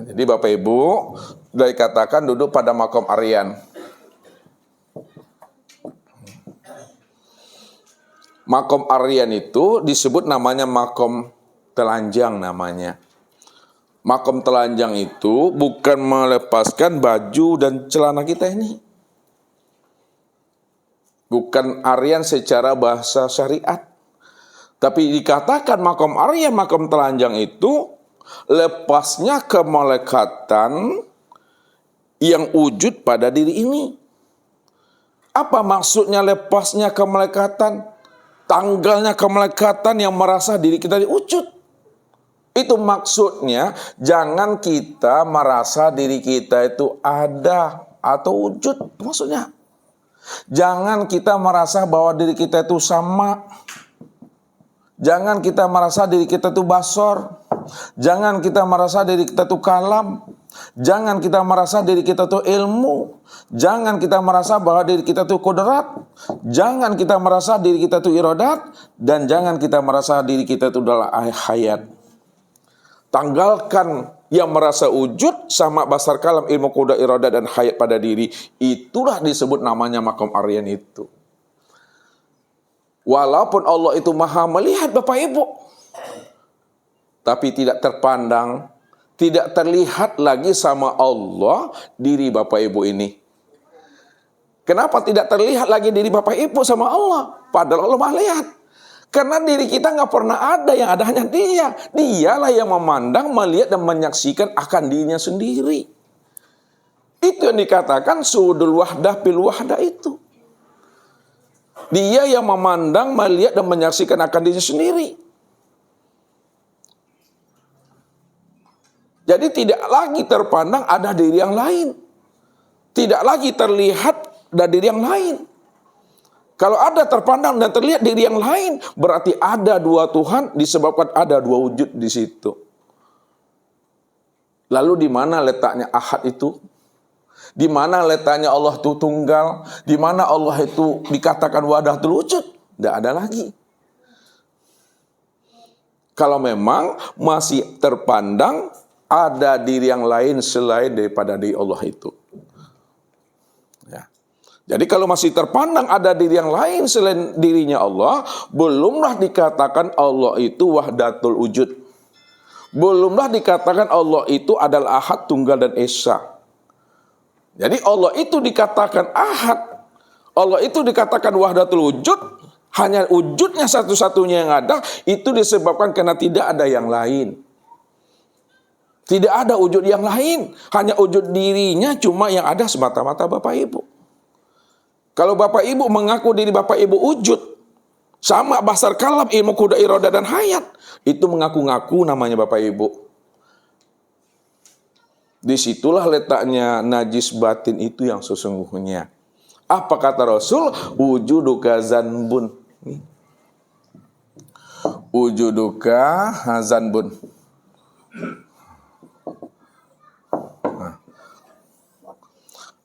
Jadi Bapak Ibu sudah dikatakan duduk pada makom aryan. Makom aryan itu disebut namanya makom telanjang namanya. Makom telanjang itu bukan melepaskan baju dan celana kita ini. Bukan aryan secara bahasa syariat. Tapi dikatakan makom aryan, makom telanjang itu lepasnya kemalekatan yang wujud pada diri ini. Apa maksudnya lepasnya kemalekatan? Tanggalnya kemalekatan yang merasa diri kita diwujud. Itu maksudnya jangan kita merasa diri kita itu ada atau wujud. Maksudnya jangan kita merasa bahwa diri kita itu sama. Jangan kita merasa diri kita itu basor. Jangan kita merasa diri kita itu kalam. Jangan kita merasa diri kita itu ilmu. Jangan kita merasa bahwa diri kita itu kodrat. Jangan kita merasa diri kita itu iradat. Dan jangan kita merasa diri kita itu adalah hayat. Tanggalkan yang merasa wujud sama basar kalam, ilmu kodrat, iradat dan hayat pada diri. Itulah disebut namanya makom aryan itu. Walaupun Allah itu maha melihat Bapak Ibu, tapi tidak terpandang, tidak terlihat lagi sama Allah diri Bapak Ibu ini. Kenapa tidak terlihat lagi diri Bapak Ibu sama Allah? Padahal Allah maha lihat. Karena diri kita nggak pernah ada, yang ada hanya Dia. Dialah yang memandang, melihat dan menyaksikan akan dirinya sendiri. Itu yang dikatakan suhudul wahdah fil wahdah itu. Dia yang memandang, melihat dan menyaksikan akan dirinya sendiri. Jadi tidak lagi terpandang ada diri yang lain. Tidak lagi terlihat ada diri yang lain. Kalau ada terpandang dan terlihat diri yang lain, berarti ada dua Tuhan disebabkan ada dua wujud di situ. Lalu di mana letaknya ahad itu? Di mana letaknya Allah itu tunggal? Di mana Allah itu dikatakan wahdatul wujud? Tidak ada lagi. Kalau memang masih terpandang ada diri yang lain selain daripada diri Allah itu. Jadi kalau masih terpandang ada diri yang lain selain dirinya Allah, belumlah dikatakan Allah itu wahdatul wujud. Belumlah dikatakan Allah itu adalah ahad, tunggal dan esa. Jadi Allah itu dikatakan ahad, Allah itu dikatakan wahdatul wujud, hanya wujudnya satu-satunya yang ada, itu disebabkan karena tidak ada yang lain. Tidak ada wujud yang lain. Hanya wujud dirinya cuma yang ada semata-mata Bapak Ibu. Kalau Bapak Ibu mengaku diri Bapak Ibu wujud, sama basar kalam, ilmu kuda, iroda, dan hayat, itu mengaku-ngaku namanya Bapak Ibu. Disitulah letaknya najis batin itu yang sesungguhnya. Apa kata Rasul? Wujuduka zanbun. Wujuduka zanbun.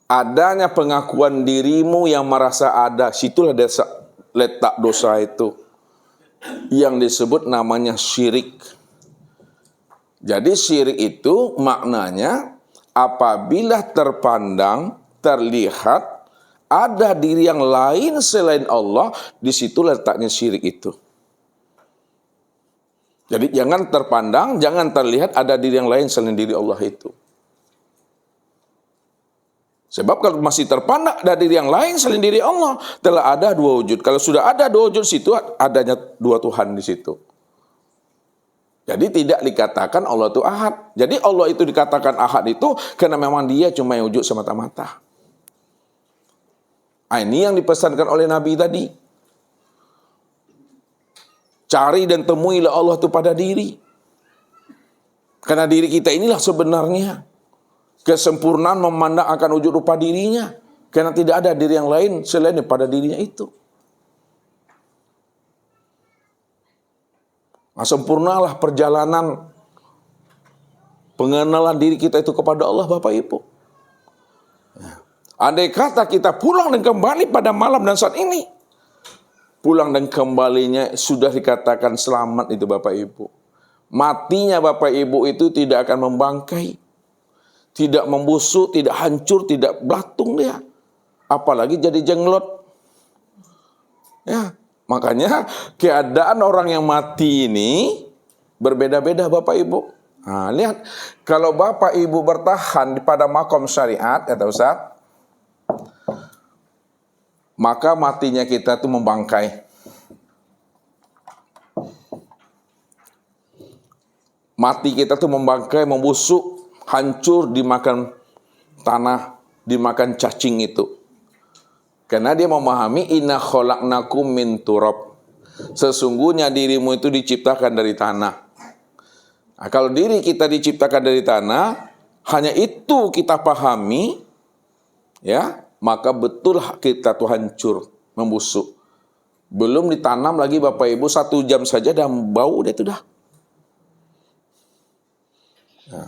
Adanya pengakuan dirimu yang merasa ada, situlah letak dosa itu, yang disebut namanya syirik. Jadi syirik itu maknanya apabila terpandang, terlihat ada diri yang lain selain Allah, disitulah letaknya syirik itu. Jadi jangan terpandang, jangan terlihat ada diri yang lain selain diri Allah itu. Sebab kalau masih terpandang ada diri yang lain selain diri Allah, telah ada dua wujud. Kalau sudah ada dua wujud situ, adanya dua Tuhan di situ. Jadi tidak dikatakan Allah itu ahad. Jadi Allah itu dikatakan ahad itu karena memang dia cuma yang wujud semata-mata. Ini yang dipesankan oleh Nabi tadi. Cari dan temuilah Allah itu pada diri. Karena diri kita inilah sebenarnya kesempurnaan memandang akan wujud rupa dirinya. Karena tidak ada diri yang lain selain pada dirinya itu. Nah, sempurnalah perjalanan pengenalan diri kita itu kepada Allah, Bapak Ibu. Andai kata kita pulang dan kembali pada malam dan saat ini, pulang dan kembalinya sudah dikatakan selamat itu Bapak Ibu. Matinya Bapak Ibu itu tidak akan membangkai, tidak membusuk, tidak hancur, tidak belatung dia. Apalagi jadi jenglot. Ya, makanya keadaan orang yang mati ini berbeda-beda Bapak Ibu. Nah, lihat, kalau Bapak Ibu bertahan pada makom syariat, kata Ustaz, maka matinya kita itu membangkai. Mati kita itu membangkai, membusuk, hancur, dimakan tanah, dimakan cacing itu. Karena dia memahami inna khalaqnakum min turab. Sesungguhnya dirimu itu diciptakan dari tanah. Nah, kalau diri kita diciptakan dari tanah, hanya itu kita pahami, ya, maka betul kita tuh hancur, membusuk. Belum ditanam lagi Bapak Ibu 1 jam saja dan bau dia itu dah. Ya.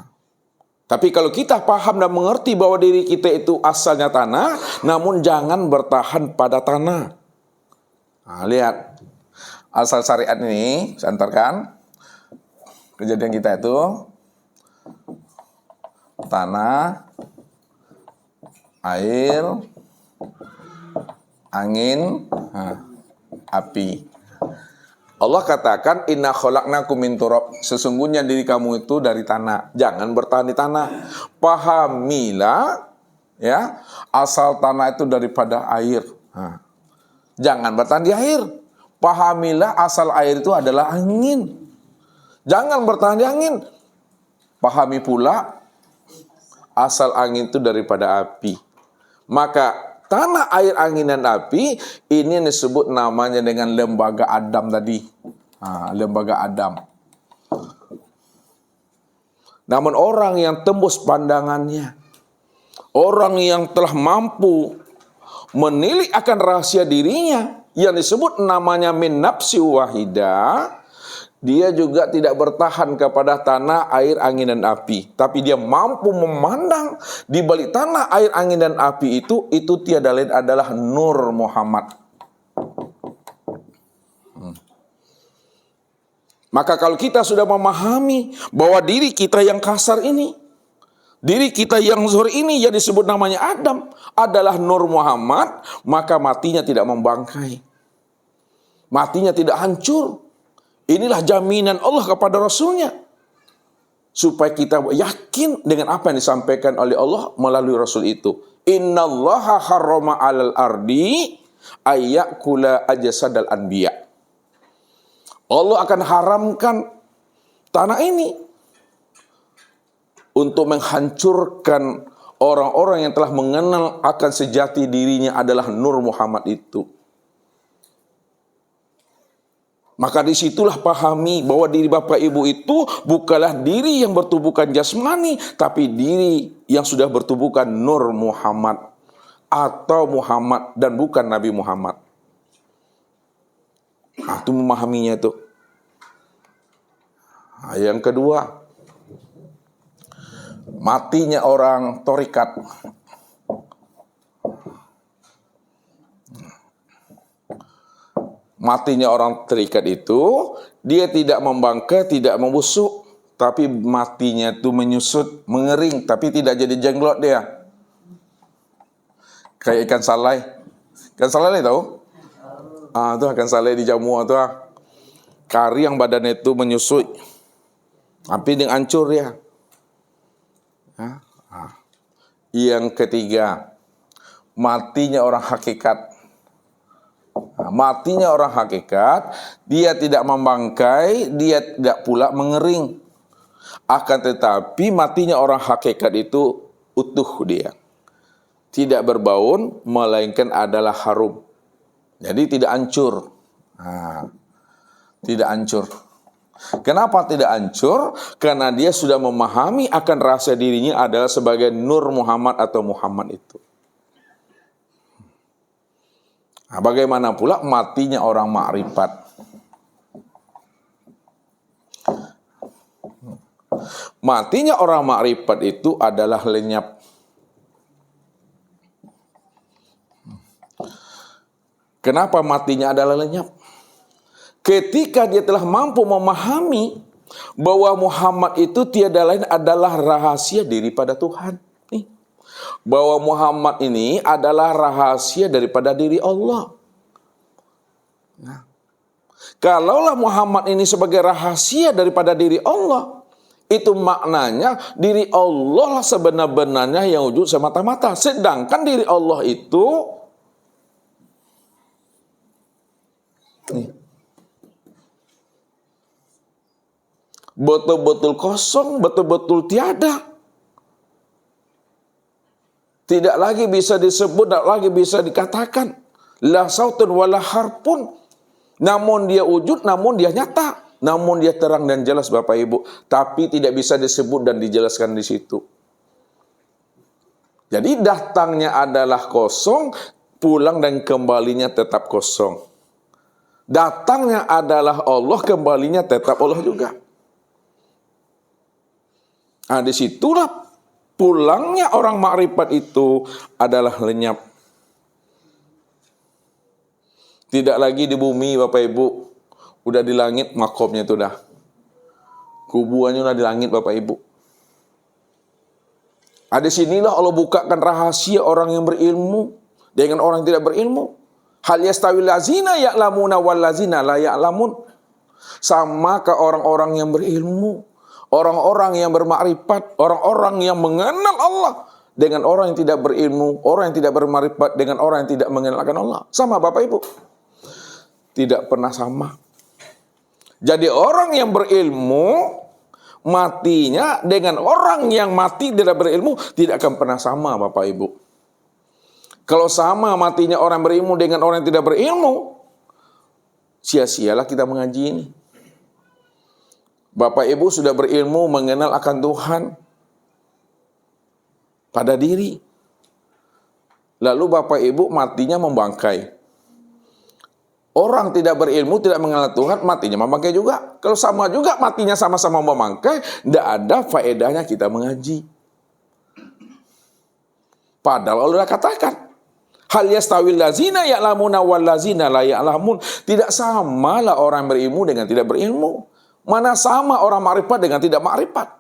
Tapi kalau kita paham dan mengerti bahwa diri kita itu asalnya tanah, namun jangan bertahan pada tanah. Nah, lihat. Asal syariat ini, saya antarkan. Kejadian kita itu tanah, air, angin, api. Allah katakan inna khalaqnakum min turab. Sesungguhnya diri kamu itu dari tanah. Jangan bertahan di tanah. Pahamilah, ya, asal tanah itu daripada air. Jangan bertahan di air. Pahamilah asal air itu adalah angin. Jangan bertahan di angin. Pahami pula asal angin itu daripada api. Maka tanah, air, angin, dan api ini disebut namanya dengan lembaga Adam tadi. Lembaga Adam. Namun orang yang tembus pandangannya, orang yang telah mampu menilik akan rahasia dirinya, yang disebut namanya min nafsi wahidah, dia juga tidak bertahan kepada tanah, air, angin, dan api. Tapi dia mampu memandang di balik tanah, air, angin, dan api itu tiada lain adalah Nur Muhammad. Maka kalau kita sudah memahami bahwa diri kita yang kasar ini, diri kita yang zuhur ini yang disebut namanya Adam adalah Nur Muhammad, maka matinya tidak membangkai. Matinya tidak hancur. Inilah jaminan Allah kepada Rasulnya. Supaya kita yakin dengan apa yang disampaikan oleh Allah melalui Rasul itu. Innallaha harrama 'alal ardi ayyakula ajsadal anbiya. Allah akan haramkan tanah ini. untuk menghancurkan orang-orang yang telah mengenal akan sejati dirinya adalah Nur Muhammad itu. Maka disitulah pahami bahwa diri Bapak Ibu itu bukanlah diri yang bertubuhkan jasmani, tapi diri yang sudah bertubuhkan Nur Muhammad atau Muhammad dan bukan Nabi Muhammad. Nah, itu memahaminya itu. Nah, yang kedua, matinya orang torikat. Matinya orang terikat itu, dia tidak membangkai, tidak membusuk, tapi matinya itu menyusut, mengering, tapi tidak jadi jenglot dia. Kayak ikan salai. Ikan salai tahu? Itu ikan salai di Jamu itu. Kari yang badannya itu menyusut, tapi dengan hancur dia. Yang ketiga, matinya orang hakikat. Matinya orang hakikat, dia tidak membangkai, dia tidak pula mengering. Akan tetapi matinya orang hakikat itu utuh dia. Tidak berbaun, melainkan adalah harum. Jadi tidak hancur. Tidak hancur. Kenapa tidak hancur? Karena dia sudah memahami akan rasa dirinya adalah sebagai Nur Muhammad atau Muhammad itu. Nah, bagaimana pula matinya orang makrifat? Matinya orang makrifat itu adalah lenyap. Kenapa matinya adalah lenyap? Ketika dia telah mampu memahami bahwa Muhammad itu tiada lain adalah rahasia daripada Tuhan. Bahwa Muhammad ini adalah rahasia daripada diri Allah. Nah, kalaulah Muhammad ini sebagai rahasia daripada diri Allah, itu maknanya diri Allah sebenar-benarnya yang wujud semata-mata. Sedangkan diri Allah itu betul-betul kosong, betul-betul tiada. Tidak lagi bisa disebut, tidak lagi bisa dikatakan. La sautun wala harpun. Namun dia wujud, namun dia nyata. Namun dia terang dan jelas Bapak Ibu. Tapi tidak bisa disebut dan dijelaskan di situ. Jadi datangnya adalah kosong, pulang dan kembalinya tetap kosong. Datangnya adalah Allah, kembalinya tetap Allah juga. Nah, disitulah pulangnya orang makrifat itu adalah lenyap. Tidak lagi di bumi Bapak Ibu. Udah di langit makomnya itu dah. Kuburannya udah di langit Bapak Ibu. Di sinilah Allah bukakan rahasia orang yang berilmu dengan orang yang tidak berilmu. Hal yastawil lazina ya'lamuna wal lazina la ya'lamun. Samakah orang-orang yang berilmu, orang-orang yang bermakrifat, orang-orang yang mengenal Allah dengan orang yang tidak berilmu, orang yang tidak bermakrifat dengan orang yang tidak mengenalkan Allah. Sama Bapak Ibu? Tidak pernah sama. Jadi orang yang berilmu matinya dengan orang yang mati tidak berilmu tidak akan pernah sama Bapak Ibu. Kalau sama matinya orang berilmu dengan orang yang tidak berilmu, sia-sialah kita mengaji ini. Bapak Ibu sudah berilmu mengenal akan Tuhan pada diri. Lalu Bapak Ibu matinya membangkai. Orang tidak berilmu, tidak mengenal Tuhan, matinya membangkai juga. Kalau sama juga matinya sama-sama membangkai, tidak ada faedahnya kita mengaji. Padahal Allah katakan, hal yastawil lazina ya'lamuna wal lazina la ya'lamun. Tidak samalah orang berilmu dengan tidak berilmu. Mana sama orang makrifat dengan tidak makrifat.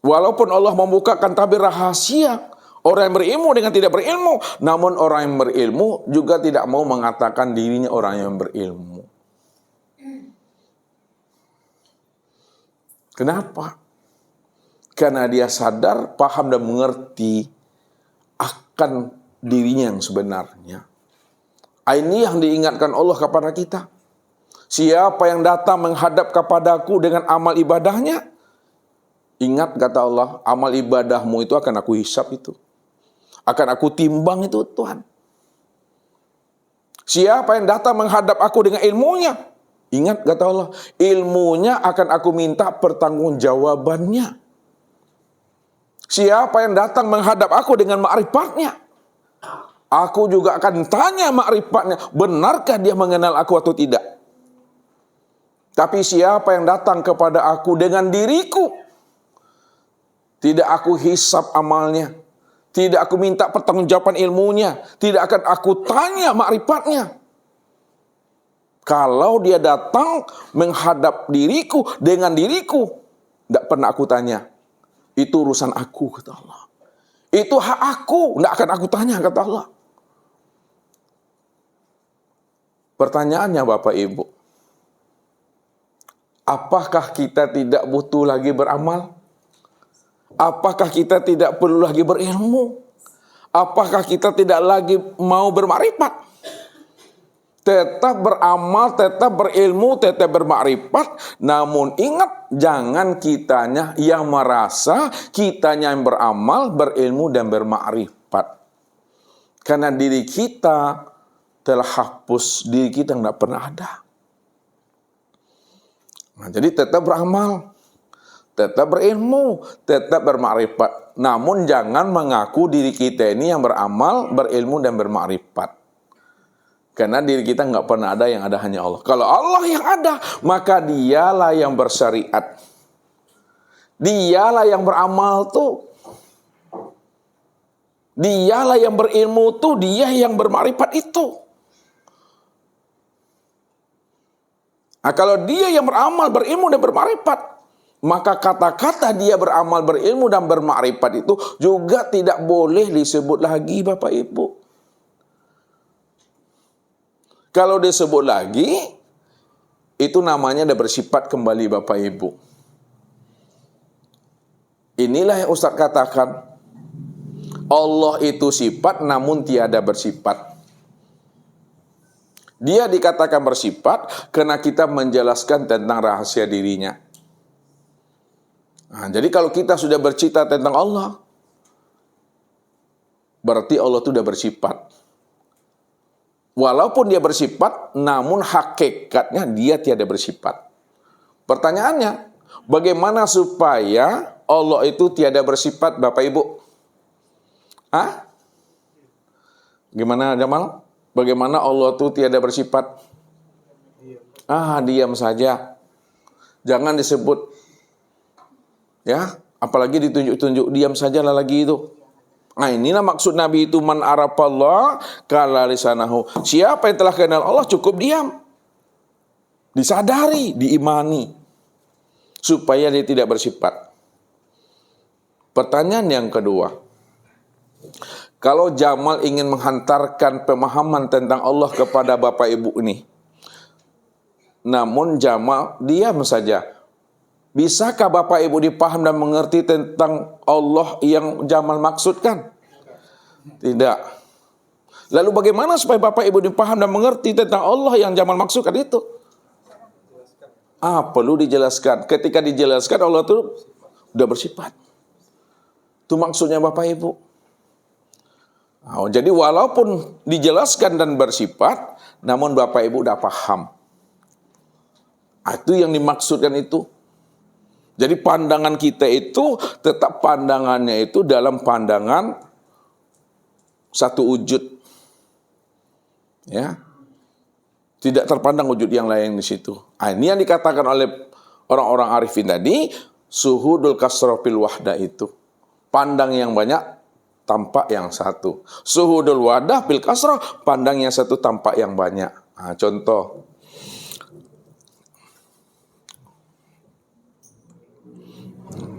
Walaupun Allah membukakan tabir rahasia orang yang berilmu dengan tidak berilmu, namun orang yang berilmu juga tidak mau mengatakan dirinya orang yang berilmu. Kenapa? Karena dia sadar, paham dan mengerti akan dirinya yang sebenarnya. Ini yang diingatkan Allah kepada kita. Siapa yang datang menghadap kepadaku dengan amal ibadahnya, ingat kata Allah, amal ibadahmu itu akan aku hisap itu. Akan aku timbang itu Tuhan. Siapa yang datang menghadap aku dengan ilmunya, ingat kata Allah, ilmunya akan aku minta pertanggungjawabannya. Siapa yang datang menghadap aku dengan ma'rifatnya, aku juga akan tanya ma'rifatnya, benarkah dia mengenal aku atau tidak. Tapi siapa yang datang kepada aku dengan diriku, tidak aku hisap amalnya, tidak aku minta pertanggungjawaban ilmunya, tidak akan aku tanya ma'rifatnya. Kalau dia datang menghadap diriku dengan diriku, tidak pernah aku tanya. Itu urusan aku, kata Allah. Itu hak aku, tidak akan aku tanya, kata Allah. Pertanyaannya Bapak Ibu, apakah kita tidak butuh lagi beramal? Apakah kita tidak perlu lagi berilmu? Apakah kita tidak lagi mau bermakrifat? Tetap beramal, tetap berilmu, tetap bermakrifat. Namun ingat, jangan kitanya yang merasa, kitanya yang beramal, berilmu dan bermakrifat. Karena diri kita telah hapus, diri kita tidak pernah ada. Nah, jadi tetap beramal, tetap berilmu, tetap bermakrifat. Namun jangan mengaku diri kita ini yang beramal, berilmu dan bermakrifat. Karena diri kita nggak pernah ada, yang ada hanya Allah. Kalau Allah yang ada, maka dialah yang bersyariat. Dialah yang beramal tuh. Dialah yang berilmu tuh, dia yang bermakrifat itu. Nah, kalau dia yang beramal, berilmu dan bermakrifat, maka kata-kata dia beramal, berilmu dan bermakrifat itu juga tidak boleh disebut lagi Bapak Ibu. Kalau disebut lagi, itu namanya ada bersifat kembali Bapak Ibu. Inilah yang Ustaz katakan, Allah itu sifat namun tiada bersifat. Dia dikatakan bersifat karena kita menjelaskan tentang rahasia dirinya. Nah, jadi kalau kita sudah bercita tentang Allah, berarti Allah itu sudah bersifat. Walaupun dia bersifat, namun hakikatnya dia tiada bersifat. Pertanyaannya, bagaimana supaya Allah itu tiada bersifat, Bapak Ibu? Gimana Jamal? Bagaimana Allah itu tiada bersifat? Diam saja. Jangan disebut. Ya, apalagi ditunjuk-tunjuk, diam sajalah lagi itu. Nah, inilah maksud Nabi itu, man arafallah kala lisanahu. Siapa yang telah kenal Allah cukup diam. Disadari, diimani. Supaya dia tidak bersifat. Pertanyaan yang kedua. Kalau Jamal ingin menghantarkan pemahaman tentang Allah kepada Bapak Ibu ini. Namun Jamal diam saja. Bisakah Bapak Ibu dipaham dan mengerti tentang Allah yang Jamal maksudkan? Tidak. Lalu bagaimana supaya Bapak Ibu dipaham dan mengerti tentang Allah yang Jamal maksudkan itu? Perlu dijelaskan. Ketika dijelaskan, Allah itu sudah bersifat. Itu maksudnya Bapak Ibu. Jadi walaupun dijelaskan dan bersifat, namun Bapak Ibu sudah paham. Itu yang dimaksudkan itu. Jadi pandangan kita itu tetap pandangannya itu dalam pandangan satu wujud. Ya. Tidak terpandang wujud yang lain di situ. Ini yang dikatakan oleh orang-orang arifin tadi, suhudul kasrofil wahdah itu. Pandang yang banyak, tampak yang satu. Suhudul wadah fil kasroh, pandang yang satu, tampak yang banyak. Contoh.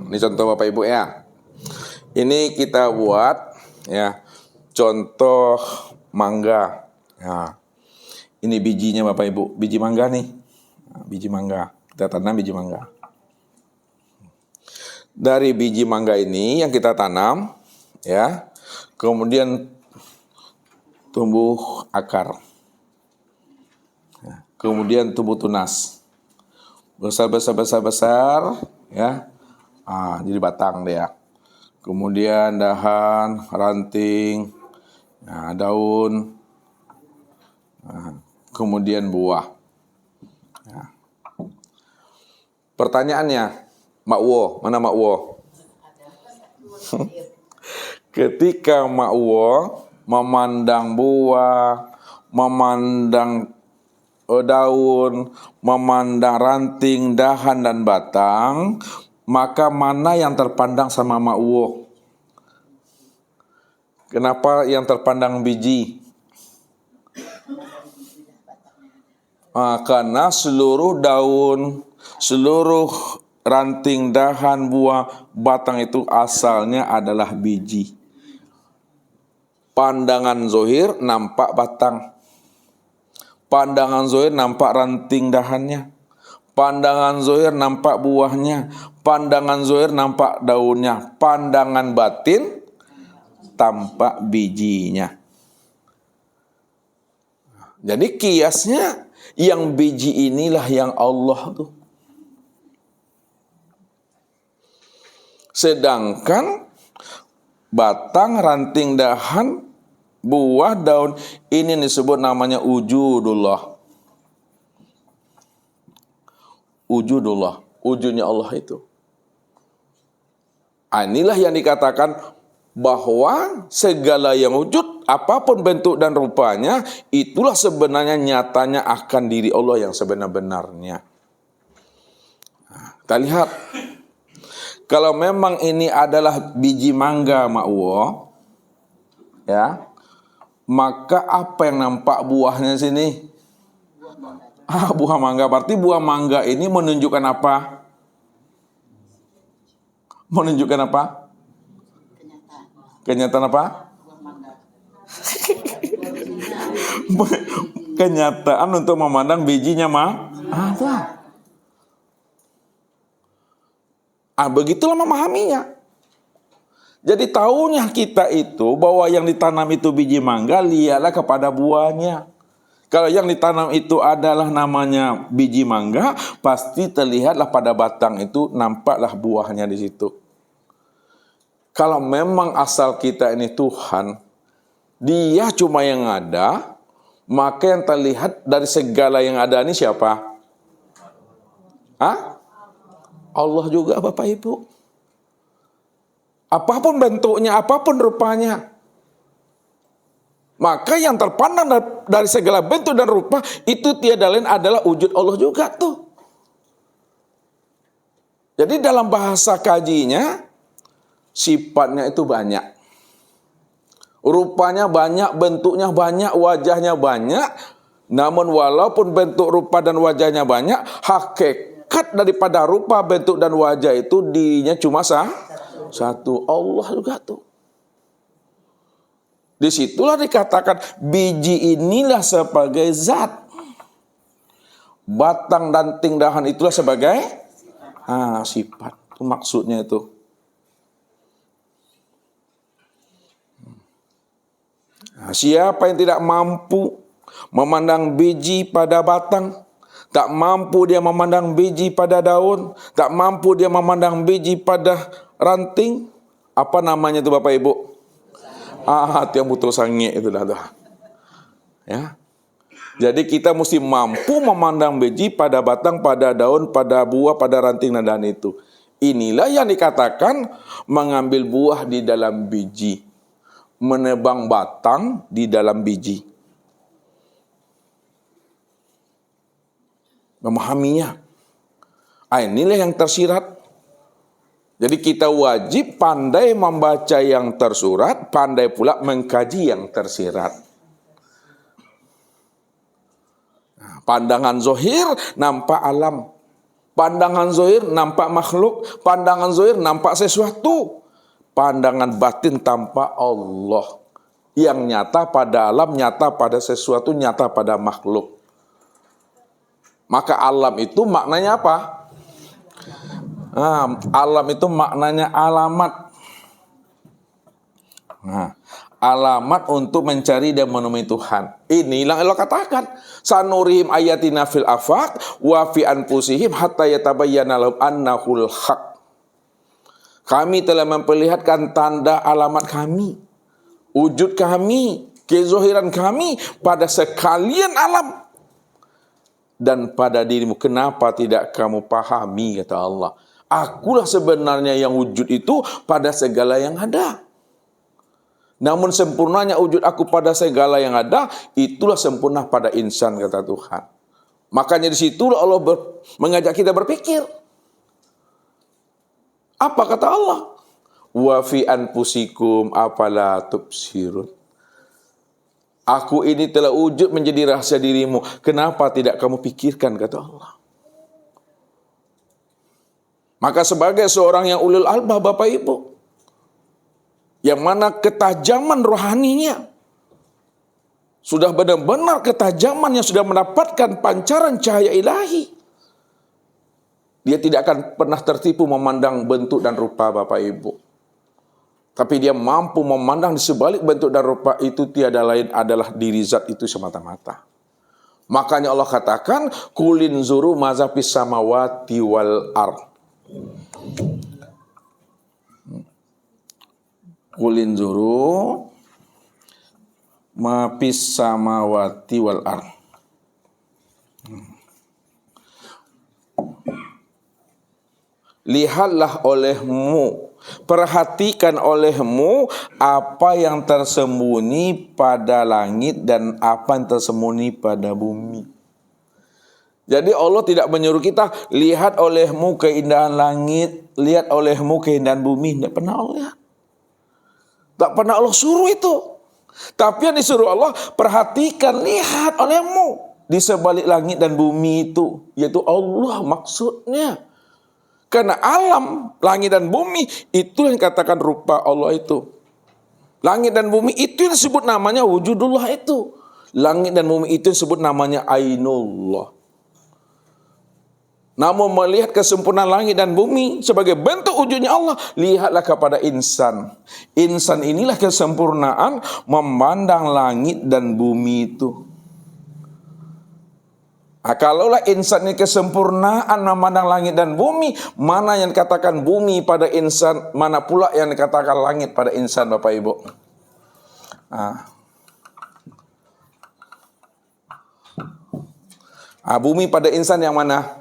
Ini contoh Bapak Ibu ya. Ini kita buat ya contoh mangga. Ya. Ini bijinya Bapak Ibu, biji mangga nih. Biji mangga. Kita tanam biji mangga. Dari biji mangga ini yang kita tanam ya. Kemudian tumbuh akar. kemudian tumbuh tunas. Besar, ya. Jadi batang dia. Kemudian dahan, ranting, daun, kemudian buah. Ya. Pertanyaannya, Makwo, mana Makwo? Ketika Makwo memandang buah, memandang daun, memandang ranting, dahan, dan batang, maka mana yang terpandang sama Makwo? Kenapa yang terpandang biji? Karena seluruh daun, seluruh ranting, dahan, buah, batang itu asalnya adalah biji. Pandangan zohir nampak batang. Pandangan zohir nampak ranting dahannya. Pandangan zohir nampak buahnya. Pandangan zohir nampak daunnya. Pandangan batin tampak bijinya. Jadi kiasnya yang biji inilah yang Allah tuh. Sedangkan batang, ranting, dahan, buah, daun ini disebut namanya wujudullah. Wujudullah, wujudnya Allah itu. Inilah yang dikatakan bahwa segala yang wujud, apapun bentuk dan rupanya, itulah sebenarnya nyatanya akan diri Allah yang sebenar-benarnya. Kita lihat. Kalau memang ini adalah biji mangga, Makwo, ya, maka apa yang nampak buahnya sini? Buah mangga. Berarti buah mangga ini menunjukkan apa? Menunjukkan apa? Kenyataan apa? Kenyataan untuk memandang bijinya ada. Begitulah memahaminya. Jadi tahunya kita itu bahwa yang ditanam itu biji mangga, lihatlah kepada buahnya. Kalau yang ditanam itu adalah namanya biji mangga, pasti terlihatlah pada batang itu, nampaklah buahnya di situ. Kalau memang asal kita ini Tuhan, Dia cuma yang ada, maka yang terlihat dari segala yang ada ini siapa? Allah juga, Bapak Ibu. Apapun bentuknya, apapun rupanya. Maka yang terpandang dari segala bentuk dan rupa, itu tiada lain adalah wujud Allah juga tuh. Jadi dalam bahasa kajinya, sifatnya itu banyak. Rupanya banyak, bentuknya banyak, wajahnya banyak. Namun walaupun bentuk, rupa, dan wajahnya banyak, hakikat daripada rupa, bentuk, dan wajah itu dirinya cuma satu. Allah juga tuh. Disitulah dikatakan biji inilah sebagai zat. Batang dan dahan itulah sebagai sifat. Itu maksudnya itu. Siapa yang tidak mampu memandang biji pada batang, tak mampu dia memandang biji pada daun, tak mampu dia memandang biji pada ranting, apa namanya itu Bapak Ibu? Hati yang butuh sange itu dah. Ya. Jadi kita mesti mampu memandang biji pada batang, pada daun, pada buah, pada ranting dan dahan itu. Inilah yang dikatakan mengambil buah di dalam biji, menebang batang di dalam biji. Memahaminya. Inilah yang tersirat. Jadi kita wajib pandai membaca yang tersurat, pandai pula mengkaji yang tersirat. Pandangan zohir nampak alam. Pandangan zohir nampak makhluk. Pandangan zohir nampak sesuatu. Pandangan batin tampak Allah. Yang nyata pada alam, nyata pada sesuatu, nyata pada makhluk. Maka alam itu maknanya apa? Alam itu maknanya alamat. alamat untuk mencari dan menemui Tuhan. Inilah Allah katakan, sanurihim ayatina fil afaq wa fi anfusihim hatta yatabayyana lahum annahul haq. Kami telah memperlihatkan tanda alamat kami, wujud kami, kezohiran kami pada sekalian alam dan pada dirimu. Kenapa tidak kamu pahami, kata Allah. Akulah sebenarnya yang wujud itu pada segala yang ada. Namun sempurnanya wujud aku pada segala yang ada, itulah sempurna pada insan, kata Tuhan. Makanya di situlah Allah mengajak kita berpikir. Apa kata Allah? Wa fi anfusikum afala tubsirun. Aku ini telah wujud menjadi rahasia dirimu. Kenapa tidak kamu pikirkan, kata Allah. Maka sebagai seorang yang ulul albab, Bapak Ibu, yang mana ketajaman rohaninya sudah benar-benar ketajaman yang sudah mendapatkan pancaran cahaya ilahi, dia tidak akan pernah tertipu memandang bentuk dan rupa, Bapak Ibu. Tapi dia mampu memandang di sebalik bentuk dan rupa itu tiada lain adalah diri zat itu semata-mata. Makanya Allah katakan, kulin zuru mazapis samawati wal ard. Kulin zuru mapis samawati wal ard. Lihatlah olehmu, perhatikan olehmu apa yang tersembunyi pada langit dan apa yang tersembunyi pada bumi. Jadi Allah tidak menyuruh kita lihat olehmu keindahan langit, lihat olehmu keindahan bumi. Tidak pernah Allah lihat. Tak pernah Allah suruh itu. Tapi yang disuruh Allah, perhatikan, lihat olehmu di sebalik langit dan bumi itu, yaitu Allah maksudnya. Karena alam, langit dan bumi, itu yang katakan rupa Allah itu. Langit dan bumi itu yang disebut namanya wujudullah itu. Langit dan bumi itu disebut namanya ainullah. Namun melihat kesempurnaan langit dan bumi sebagai bentuk wujudnya Allah, lihatlah kepada insan. Insan inilah kesempurnaan memandang langit dan bumi itu. Nah, kalaulah insan ini kesempurnaan memandang langit dan bumi, mana yang dikatakan bumi pada insan, mana pula yang dikatakan langit pada insan, Bapak Ibu? Bumi pada insan yang mana?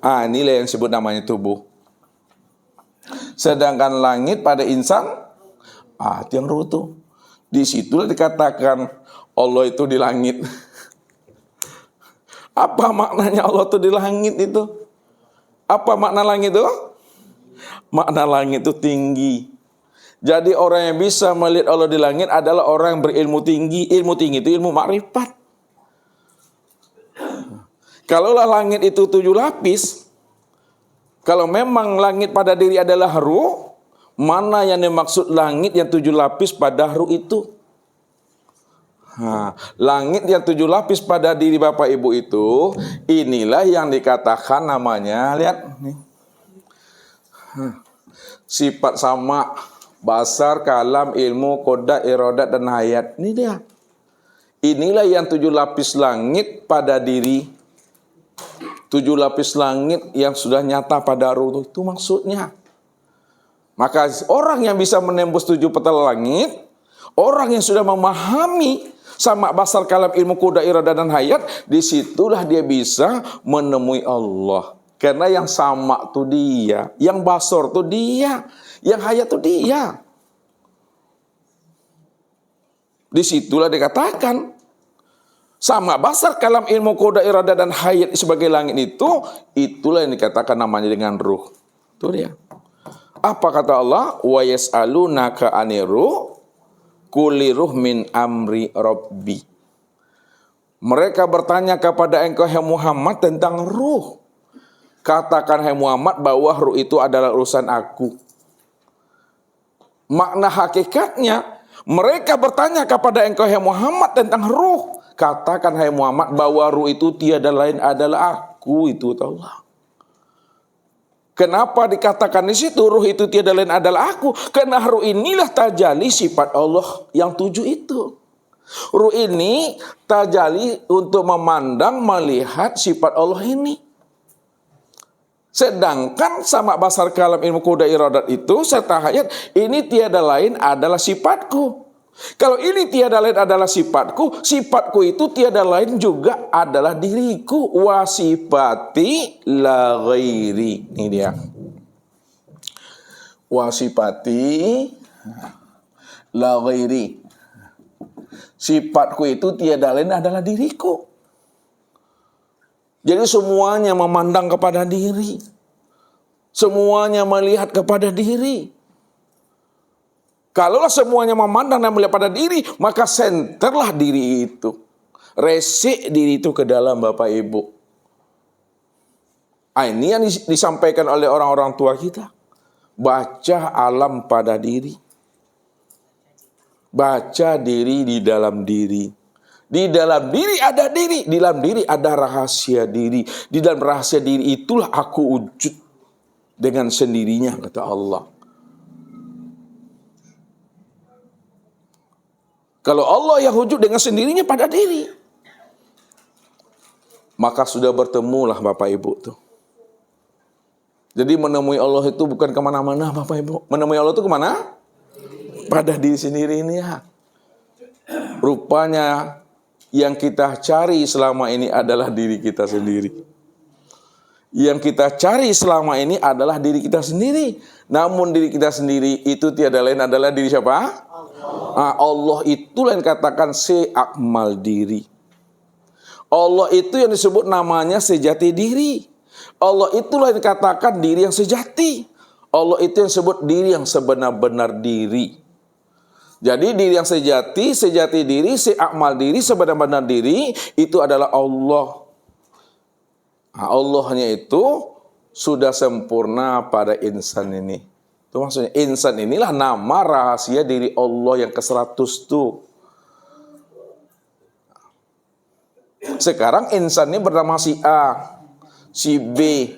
Inilah yang disebut namanya tubuh. Sedangkan langit pada insan, itu yang ruh tuh. Disitulah dikatakan Allah itu di langit. Apa maknanya Allah itu di langit itu? Apa makna langit itu? Makna langit itu tinggi. Jadi orang yang bisa melihat Allah di langit adalah orang yang berilmu tinggi. Ilmu tinggi itu ilmu makrifat. Kalaulah langit itu 7 lapis, kalau memang langit pada diri adalah ruh, mana yang dimaksud langit yang 7 lapis pada ruh itu? Langit yang 7 lapis pada diri Bapak Ibu itu, inilah yang dikatakan namanya, lihat nih, sifat sama, basar, kalam, ilmu, koda, irodat, dan hayat. Ini dia. Inilah yang 7 lapis langit pada diri. 7 lapis langit yang sudah nyata pada ruh itu maksudnya. Maka orang yang bisa menembus 7 petal langit, orang yang sudah memahami sama basar, kalam, ilmu, koda, iradah, dan hayat, disitulah dia bisa menemui Allah. Karena yang sama itu dia, yang basar itu dia, yang hayat itu dia. Disitulah dikatakan sama basar, kalam, ilmu, koda, iradah, dan hayat sebagai langit itu, itulah yang dikatakan namanya dengan ruh. Itu dia. Apa kata Allah? Wa yas'alunaka 'anir ruh qul ruh min amri rabbi. Mereka bertanya kepada engkau, hai Muhammad, tentang ruh. Katakan, hai Muhammad, bahwa ruh itu adalah urusan aku. Makna hakikatnya, mereka bertanya kepada engkau, hai Muhammad, tentang ruh. Katakan, hai Muhammad, bahwa ruh itu tiada lain adalah aku, itu Allah. Kenapa dikatakan di situ ruh itu tiada lain adalah aku? Karena ruh inilah tajalli sifat Allah yang 7 itu. Ruh ini tajalli untuk memandang, melihat sifat Allah ini. Sedangkan sama basar kalam ilmu kuda iradat itu serta hayat ini tiada lain adalah sifatku. Kalau ini tiada lain adalah sifatku, sifatku itu tiada lain juga adalah diriku. Wa sifati la ghairi. Ini dia. Wa sifati la ghairi. Sifatku itu tiada lain adalah diriku. Jadi semuanya memandang kepada diri. Semuanya melihat kepada diri. Kalaulah semuanya memandang dan melihat pada diri, maka senterlah diri itu. Resik diri itu ke dalam Bapak Ibu. Ini yang disampaikan oleh orang-orang tua kita. Baca alam pada diri. Baca diri di dalam diri. Di dalam diri ada diri. Di dalam diri ada rahasia diri. Di dalam rahasia diri itulah aku wujud dengan sendirinya, kata Allah. Kalau Allah yang wujud dengan sendirinya pada diri, maka sudah bertemulah Bapak Ibu tuh. Jadi menemui Allah itu bukan kemana-mana Bapak Ibu. Menemui Allah itu kemana? Pada diri sendiri ini ya. Rupanya yang kita cari selama ini adalah diri kita sendiri. Yang kita cari selama ini adalah diri kita sendiri. Namun diri kita sendiri itu tiada lain adalah diri siapa? Allah itulah yang katakan seakmal diri. Allah itu yang disebut namanya sejati diri. Allah itulah yang dikatakan diri yang sejati. Allah itu yang disebut diri yang sebenar-benar diri. Jadi diri yang sejati, sejati diri, seakmal diri, sebenar-benar diri itu adalah Allah. Allahnya itu sudah sempurna pada insan ini. Itu maksudnya insan inilah nama rahasia diri Allah yang ke-100 tuh. Sekarang insan ini bernama si A, si B.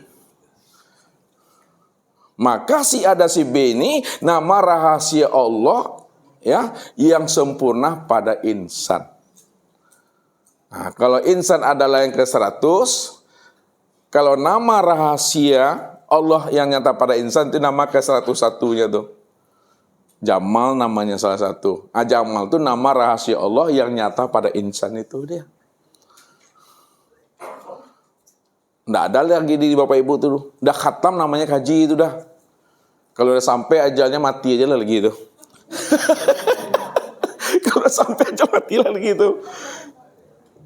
Maka si A dan si B ini nama rahasia Allah ya yang sempurna pada insan. Nah, kalau insan adalah yang ke-100, kalau nama rahasia Allah yang nyata pada insan itu nama ke-101-nya tuh. Jamal namanya salah satu. Jamal itu nama rahasia Allah yang nyata pada insan itu dia. Nggak ada lagi di Bapak Ibu tuh. Udah khatam namanya kaji itu dah. Kalau udah sampai ajalnya mati aja lah lagi itu. Kalau udah sampai aja mati lah lagi itu.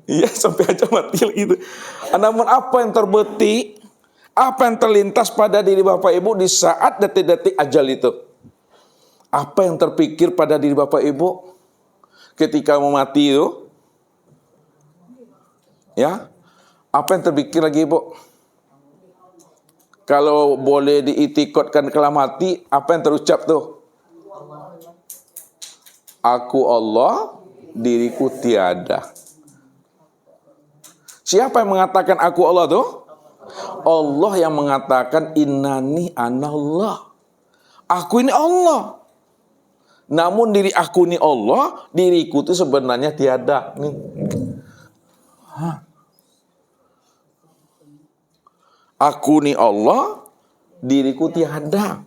Iya sampai aja mati lagi itu. Namun apa yang terbetik, apa yang terlintas pada diri Bapak Ibu di saat detik-detik ajal itu? Apa yang terpikir pada diri Bapak Ibu ketika mau mati itu? Ya, apa yang terpikir lagi Ibu? Kalau boleh diitikotkan kalau mati, apa yang terucap tuh? Aku Allah, diriku tiada. Siapa yang mengatakan aku Allah tuh? Allah yang mengatakan innani anallah. Aku ini Allah. Namun diri aku ini Allah, diriku itu sebenarnya tiada. Nih. Aku ini Allah, diriku tiada.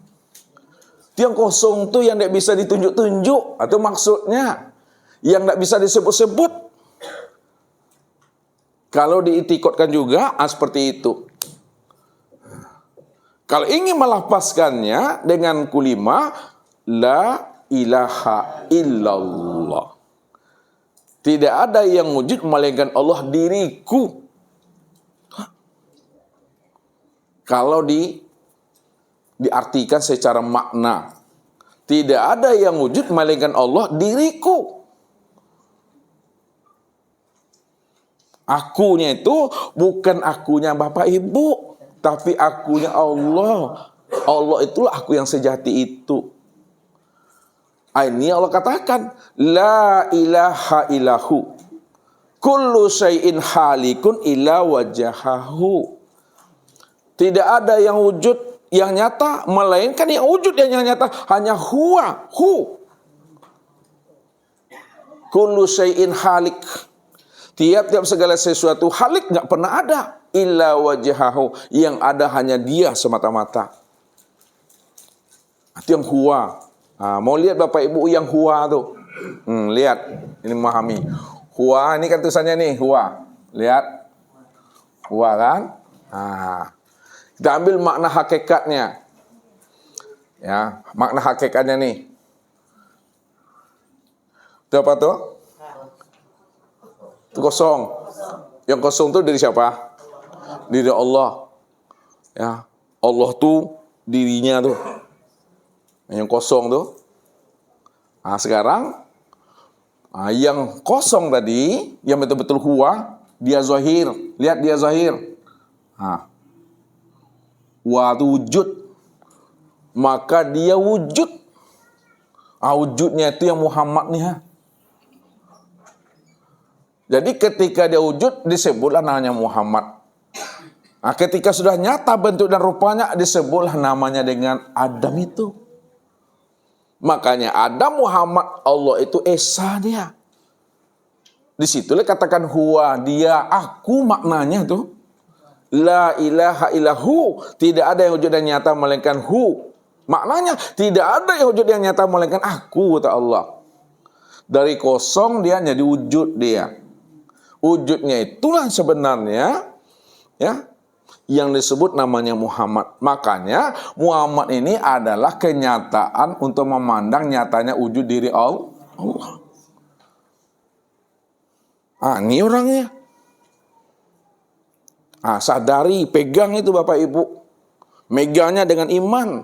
Itu yang kosong tuh yang tidak bisa ditunjuk-tunjuk. Atau maksudnya yang tidak bisa disebut-sebut. Kalau diitikotkan juga seperti itu. Kalau ingin melafazkannya dengan kulima la ilaha illallah. Tidak ada yang wujud melainkan Allah diriku. Kalau diartikan secara makna, tidak ada yang wujud melainkan Allah diriku. Akunya itu bukan akunya Bapak Ibu, tapi akunya Allah. Allah itulah aku yang sejati itu. Ini Allah katakan, la ilaha illahu. Kullu syai'in halikun illa wajahahu. Tidak ada yang wujud yang nyata, melainkan yang wujud yang nyata hanya huwa, hu. Kullu syai'in halik. Tiap-tiap segala sesuatu halik, nggak pernah ada. Illa wajhahu, yang ada hanya dia semata-mata. Itu yang huwa. Mau lihat Bapak Ibu yang huwa tuh? Lihat, ini memahami. Huwa, ini kan tulisannya nih, huwa. Lihat. Huwa kan? Kita ambil makna hakikatnya. Ya, makna hakikatnya nih. Itu apa tuh? Itu kosong. Yang kosong tuh dari siapa? Dari Allah. Ya, Allah tuh dirinya tuh. Yang kosong tuh. Sekarang yang kosong tadi, yang betul-betul huwa, dia zahir. Lihat dia zahir. Wa itu wujud, maka dia wujud. Wujudnya itu yang Muhammad nih. Jadi ketika dia wujud disebutlah namanya Muhammad. Ketika sudah nyata bentuk dan rupanya disebutlah namanya dengan Adam itu. Makanya Adam, Muhammad, Allah itu esa dia. Disitulah katakan huwa, dia, aku maknanya tuh. La ilaha illahu, tidak ada yang wujud dan nyata melainkan hu. Maknanya tidak ada yang wujud yang nyata melainkan aku, kata Allah. Dari kosong dia jadi wujud dia. Wujudnya itulah sebenarnya ya yang disebut namanya Muhammad. Makanya Muhammad ini adalah kenyataan untuk memandang nyatanya wujud diri Allah. Ini orangnya. Sadari, pegang itu Bapak Ibu. Megangnya dengan iman.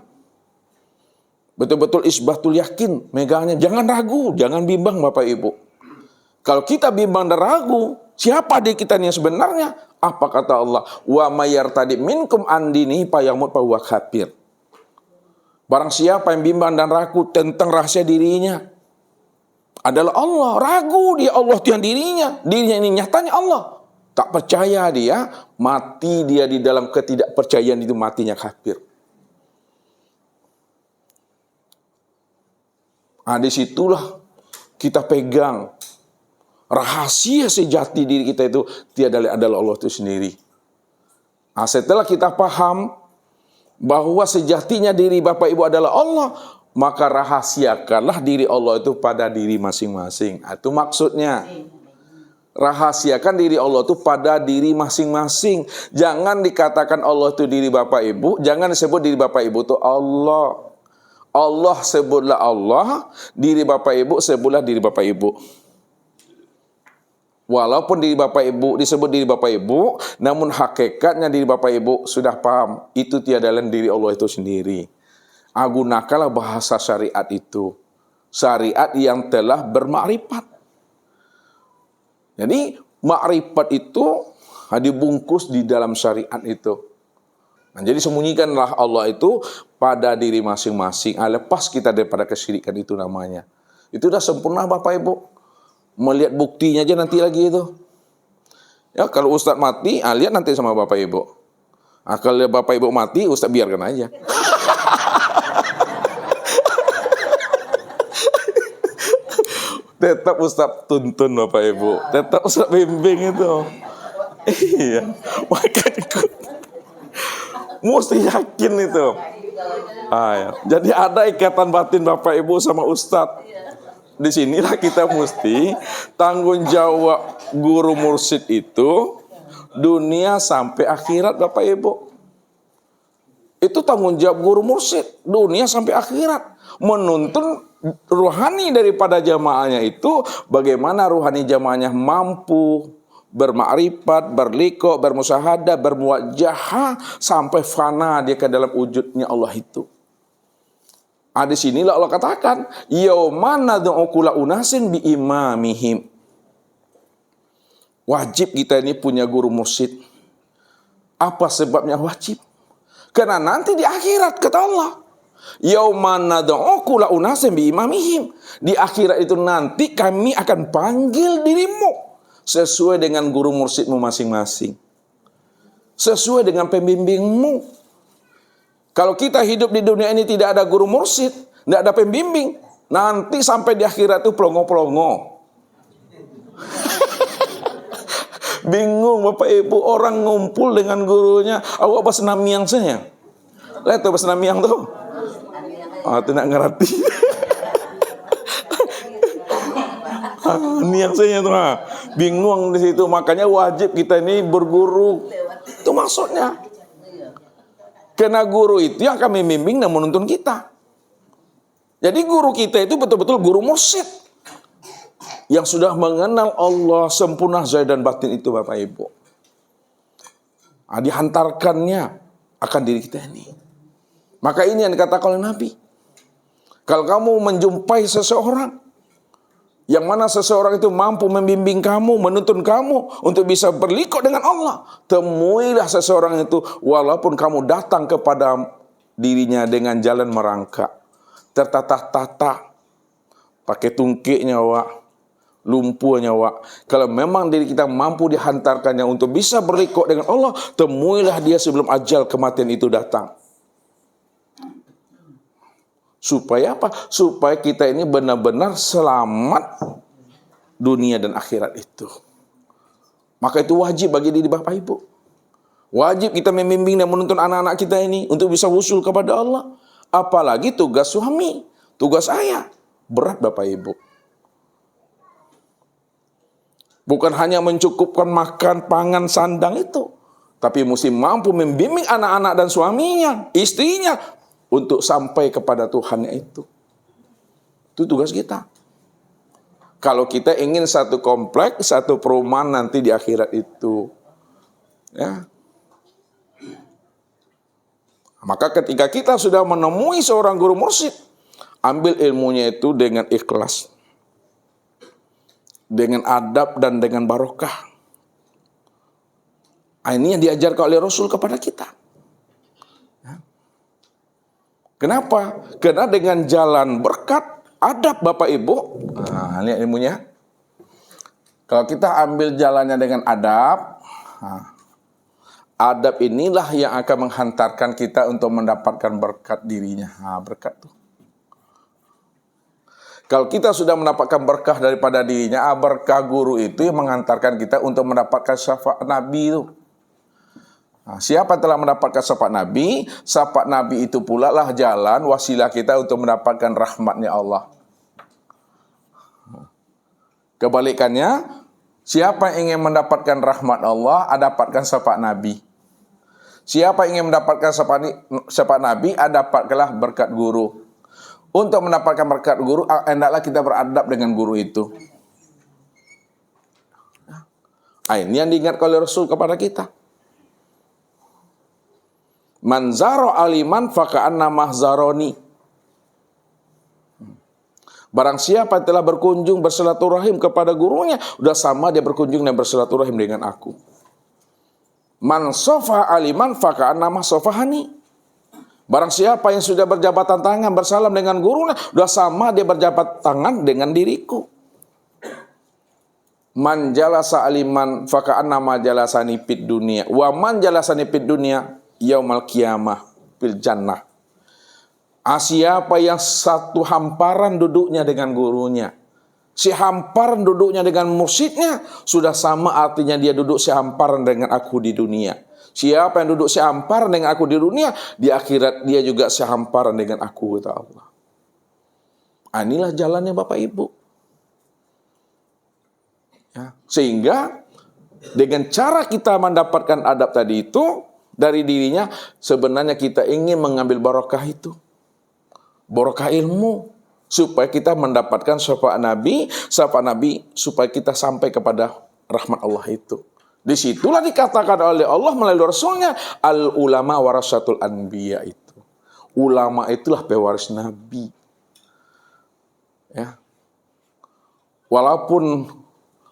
Betul-betul isbatul yakin. Megangnya, jangan ragu, jangan bimbang Bapak Ibu. Kalau kita bimbang dan ragu, siapa diri kita ini sebenarnya? Apa kata Allah? Wa mayyartadi minkum andini payamut fahuwa kafir. Barang siapa yang bimbang dan ragu tentang rahasia dirinya adalah Allah. Ragu dia Allah itu yang dirinya. Dirinya ini nyatanya Allah. Tak percaya dia, mati dia di dalam ketidakpercayaan itu, matinya kafir. Disitulah kita pegang rahasia sejati diri kita itu tiada lain adalah Allah itu sendiri. Setelah kita paham bahwa sejatinya diri Bapak Ibu adalah Allah, maka rahasiakanlah diri Allah itu pada diri masing-masing. Itu maksudnya. Rahasiakan diri Allah itu pada diri masing-masing. Jangan dikatakan Allah itu diri Bapak Ibu, jangan disebut diri Bapak Ibu itu Allah. Allah sebutlah Allah, diri Bapak Ibu sebutlah diri Bapak Ibu. Walaupun diri Bapak Ibu disebut diri Bapak Ibu, namun hakikatnya diri Bapak Ibu sudah paham, itu tiada lain diri Allah itu sendiri. Gunakanlah bahasa syariat itu. Syariat yang telah bermakrifat. Jadi makrifat itu dibungkus di dalam syariat itu. Jadi sembunyikanlah Allah itu pada diri masing-masing. Lepas kita daripada kesyirikan itu namanya. Itu sudah sempurna Bapak Ibu. Melihat buktinya aja nanti lagi itu. Ya kalau Ustadz mati, lihat nanti sama Bapak Ibu. Kalau Bapak Ibu mati, Ustadz biarkan aja. Tetap Ustadz tuntun Bapak Ibu. Tetap Ustadz bimbing itu. Iya. Makanya mesti yakin itu. Ya. Jadi ada ikatan batin Bapak Ibu sama Ustadz. Di sinilah kita mesti tanggung jawab guru mursyid itu dunia sampai akhirat Bapak Ibu. Itu tanggung jawab guru mursyid dunia sampai akhirat. Menuntun ruhani daripada jamaahnya itu, bagaimana ruhani jamaahnya mampu bermakrifat, berliqa, bermusyahadah, bermuwajahah sampai fana dia ke dalam wujudnya Allah itu. Di sinilah Allah katakan, yauman nad'u kulla unasin bi imamihim. Wajib kita ini punya guru mursyid. Apa sebabnya wajib? Karena nanti di akhirat kata Allah, yauman nad'u kulla unasin bi imamihim. Di akhirat itu nanti kami akan panggil dirimu sesuai dengan guru mursyidmu masing-masing. Sesuai dengan pembimbingmu. Kalau kita hidup di dunia ini tidak ada guru mursyid, tidak ada pembimbing, nanti sampai di akhirat itu pelongo-pelongo. Bingung Bapak Ibu, orang ngumpul dengan gurunya, awak bahasa Namiang saya. Lihat tuh bahasa Namiang tuh. Tidak ngerti. Niang saya tuh, bingung di situ. Makanya wajib kita ini berguru. Itu maksudnya. Karena guru itu yang akan membimbing dan menuntun kita. Jadi guru kita itu betul-betul guru mursyid yang sudah mengenal Allah sempurna zahir dan batin itu Bapak Ibu. Dihantarkannya akan diri kita ini. Maka ini yang dikatakan oleh Nabi. Kalau kamu menjumpai seseorang yang mana seseorang itu mampu membimbing kamu, menuntun kamu untuk bisa berliku dengan Allah, temuilah seseorang itu walaupun kamu datang kepada dirinya dengan jalan merangkak, tertata-tata, pakai tungkiknya wak, lumpuhnya wak. Kalau memang diri kita mampu dihantarkannya untuk bisa berliku dengan Allah, temuilah dia sebelum ajal kematian itu datang. Supaya apa? Supaya kita ini benar-benar selamat dunia dan akhirat itu. Maka itu wajib bagi diri Bapak Ibu. Wajib kita membimbing dan menuntun anak-anak kita ini untuk bisa wusul kepada Allah. Apalagi tugas suami, tugas ayah. Berat Bapak Ibu. Bukan hanya mencukupkan makan, pangan, sandang itu. Tapi mesti mampu membimbing anak-anak dan suaminya, istrinya, untuk sampai kepada Tuhannya itu. Itu tugas kita. Kalau kita ingin satu kompleks, satu perumahan nanti di akhirat itu. Ya. Maka ketika kita sudah menemui seorang guru mursyid, ambil ilmunya itu dengan ikhlas. Dengan adab dan dengan barokah. Ini yang diajarkan oleh Rasul kepada kita. Kenapa? Karena dengan jalan berkat, adab Bapak Ibu. Lihat ilmunya. Kalau kita ambil jalannya dengan adab, adab inilah yang akan menghantarkan kita untuk mendapatkan berkat dirinya. Berkat tuh. Kalau kita sudah mendapatkan berkah daripada dirinya, berkah guru itu yang menghantarkan kita untuk mendapatkan syafaat Nabi itu. Siapa telah mendapatkan syafaat Nabi itu pula lah jalan wasilah kita untuk mendapatkan rahmatnya Allah. Kebalikannya, siapa yang ingin mendapatkan rahmat Allah, dapatkan syafaat Nabi. Siapa yang ingin mendapatkan syafaat Nabi, dapatkanlah berkat guru. Untuk mendapatkan berkat guru, hendaklah kita beradab dengan guru itu. Ini yang diingatkan oleh Rasul kepada kita. Man zaro aliman faka'anna mahzaroni. Barang siapa yang telah berkunjung bersilaturahim kepada gurunya, udah sama dia berkunjung dan bersilaturahim dengan aku. Man sofa aliman faka'anna mahsofahani. Barang siapa yang sudah berjabatan tangan bersalam dengan gurunya, udah sama dia berjabat tangan dengan diriku. Man jalasa aliman faka'anna ma jalasani fid dunia. Wa man jalasani fid dunia yaumal qiyamah fil jannah. Siapa yang satu hamparan duduknya dengan gurunya, si hamparan duduknya dengan mursyidnya, sudah sama artinya dia duduk sehamparan dengan aku di dunia. Siapa yang duduk sehamparan dengan aku di dunia, di akhirat dia juga sehamparan dengan aku, kata Allah. Inilah jalannya Bapak Ibu. Ya, sehingga dengan cara kita mendapatkan adab tadi itu dari dirinya, sebenarnya kita ingin mengambil barokah itu. Barokah ilmu. Supaya kita mendapatkan syafaat Nabi supaya kita sampai kepada rahmat Allah itu. Disitulah dikatakan oleh Allah melalui Rasulnya, al-ulama warasatul anbiya itu. Ulama itulah pewaris Nabi. Ya. Walaupun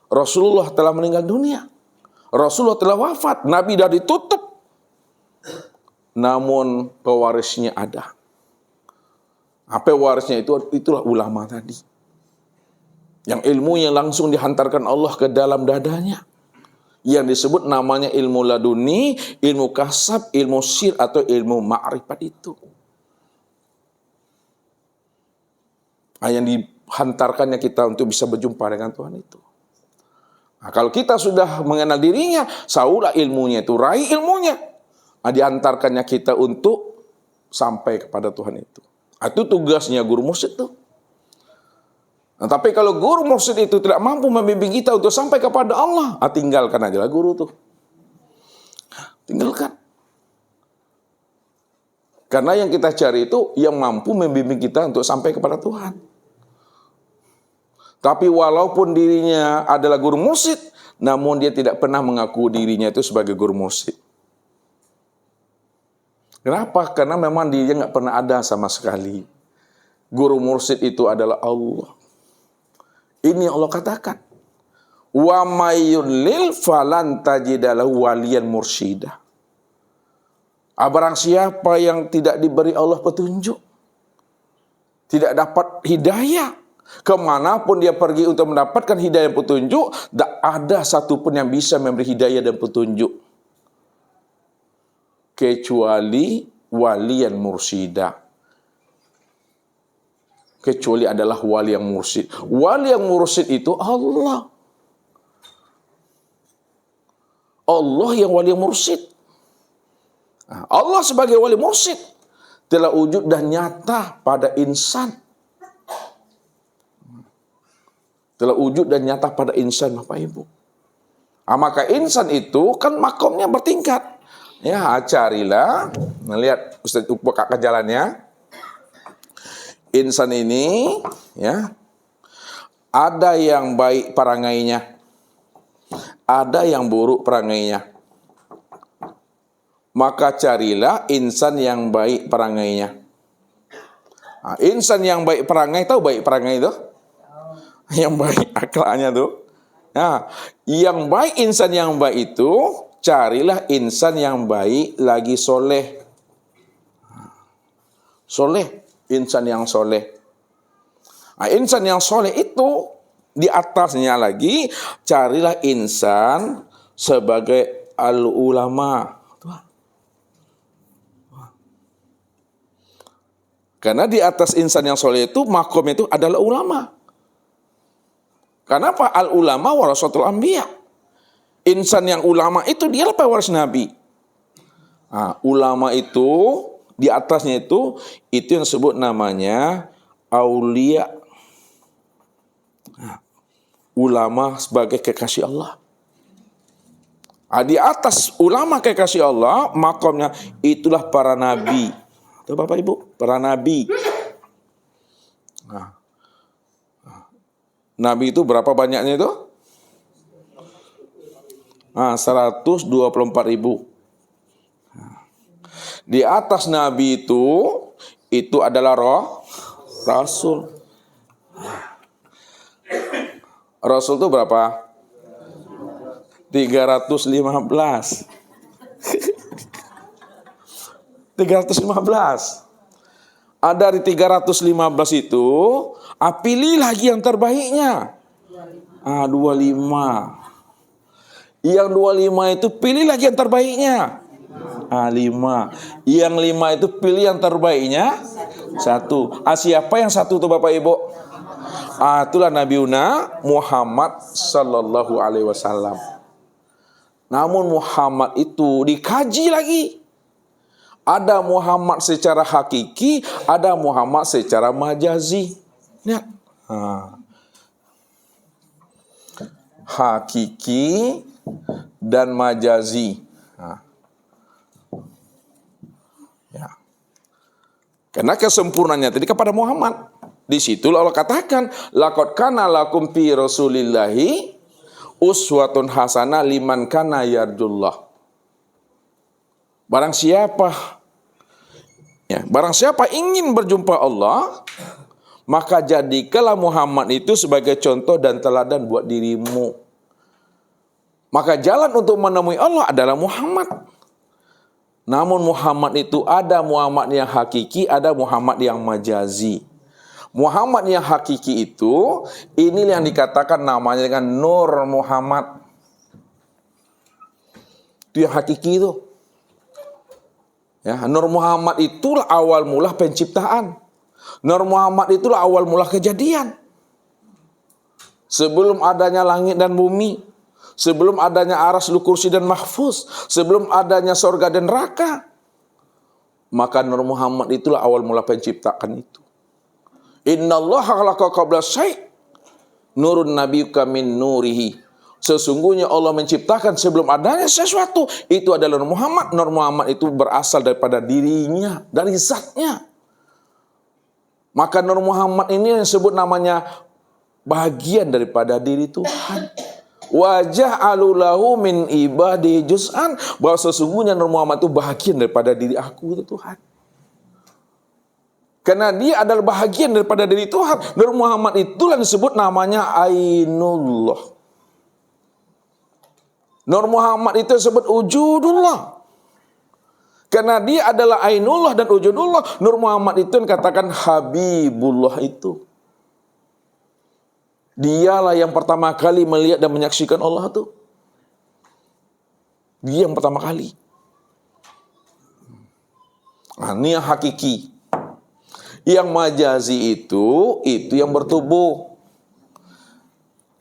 Rasulullah telah meninggal dunia, Rasulullah telah wafat, Nabi dah ditutup, namun pewarisnya ada. Pewarisnya itulah ulama tadi. Yang ilmunya langsung dihantarkan Allah ke dalam dadanya. yang disebut namanya ilmu laduni, ilmu kasab, ilmu sir atau ilmu ma'rifat itu. Yang dihantarkannya kita untuk bisa berjumpa dengan Tuhan itu. Nah, kalau kita sudah mengenal dirinya, saulah ilmunya itu, raih ilmunya. Nah, diantarkannya kita untuk sampai kepada Tuhan itu. Itu tugasnya guru mursyid itu. Nah, tapi kalau guru mursyid itu tidak mampu membimbing kita untuk sampai kepada Allah, tinggalkan aja lah guru tuh. Tinggalkan. Karena yang kita cari itu yang mampu membimbing kita untuk sampai kepada Tuhan. Tapi walaupun dirinya adalah guru mursyid, namun dia tidak pernah mengaku dirinya itu sebagai guru mursyid. Kenapa? Karena memang dia nggak pernah ada sama sekali. Guru mursyid itu adalah Allah. Ini Allah katakan. Wa may yudlil falan tajida lahu waliyan mursyida. Barang siapa yang tidak diberi Allah petunjuk, tidak dapat hidayah, kemanapun dia pergi untuk mendapatkan hidayah dan petunjuk, tak ada satupun yang bisa memberi hidayah dan petunjuk kecuali waliyan mursyida. Kecuali adalah wali yang mursyid. Wali yang mursyid itu Allah. Allah yang wali yang mursyid. Allah sebagai wali mursyid telah wujud dan nyata pada insan. Telah wujud dan nyata pada insan, Bapak Ibu. Maka insan itu kan makomnya bertingkat. Ya, carilah. Nah, lihat Ustaz buka ke jalannya. Insan ini, ya, ada yang baik perangainya, ada yang buruk perangainya. Maka carilah insan yang baik perangainya. Nah, insan yang baik perangai, tahu baik perangai itu? Yang baik akhlaknya tuh. Nah, yang baik insan yang baik itu, carilah insan yang baik lagi soleh. Soleh, insan yang soleh. Nah, insan yang soleh itu di atasnya lagi, carilah insan sebagai al-ulama. Karena di atas insan yang soleh itu, makom itu adalah ulama. Kenapa? Al-ulama warasatul anbiya. Insan yang ulama itu dialah pewaris Nabi. Nah, ulama itu di atasnya itu yang disebut namanya aulia. Nah, ulama sebagai kekasih Allah. Nah, di atas ulama kekasih Allah, makamnya itulah para nabi. Itu Bapak Ibu, para nabi. Nah, nabi itu berapa banyaknya itu? 124.000. Di atas nabi itu adalah rasul. Rasul itu berapa? 315. 315. Dari 315 itu, pilih lagi yang terbaiknya. 25. Yang 25 itu pilih lagi yang terbaiknya. 5. Yang 5 itu pilih yang terbaiknya 1. Siapa yang 1 itu Bapak Ibu? Itulah Nabiuna Muhammad sallallahu alaihi wasallam. Namun Muhammad itu dikaji lagi. Ada Muhammad secara hakiki, ada Muhammad secara majazi. Lihat. Hakiki dan majazi. Ya. Karena kesempurnaannya tadi kepada Muhammad. Di situ Allah katakan, laqad kana lakum fi rasulillahi uswatun hasanah liman kana yarjullah. Barang siapa ingin berjumpa Allah, maka jadikanlah Muhammad itu sebagai contoh dan teladan buat dirimu. Maka jalan untuk menemui Allah adalah Muhammad. Namun Muhammad itu ada Muhammad yang hakiki, ada Muhammad yang majazi. Muhammad yang hakiki itu, inilah yang dikatakan namanya dengan Nur Muhammad. Itu yang hakiki itu. Ya, Nur Muhammad itulah awal mula penciptaan. Nur Muhammad itulah awal mula kejadian. Sebelum adanya langit dan bumi, sebelum adanya aras, kursi dan mahfuz, sebelum adanya sorga dan neraka, maka Nur Muhammad itulah awal mula penciptaan itu. Innallaha khalaqa qabla syai' nurun nabiyyuka min nurihi. Sesungguhnya Allah menciptakan sebelum adanya sesuatu. Itu adalah Nur Muhammad. Nur Muhammad itu berasal daripada dirinya, dari zatnya. Maka Nur Muhammad ini yang disebut namanya bagian daripada diri Tuhan. Wajah alulahu min ibadihi juz'an. Bahwa sesungguhnya Nur Muhammad itu bagian daripada diri aku itu Tuhan. Karena dia adalah bahagian daripada diri Tuhan. Nur Muhammad itulah disebut namanya Ainullah. Nur Muhammad itu disebut wujudullah. Karena dia adalah Ainullah dan wujudullah. Nur Muhammad itu yang katakan Habibullah itu. Dialah yang pertama kali melihat dan menyaksikan Allah itu. Dia yang pertama kali. Nah, ini yang hakiki. Yang majazi itu yang bertubuh.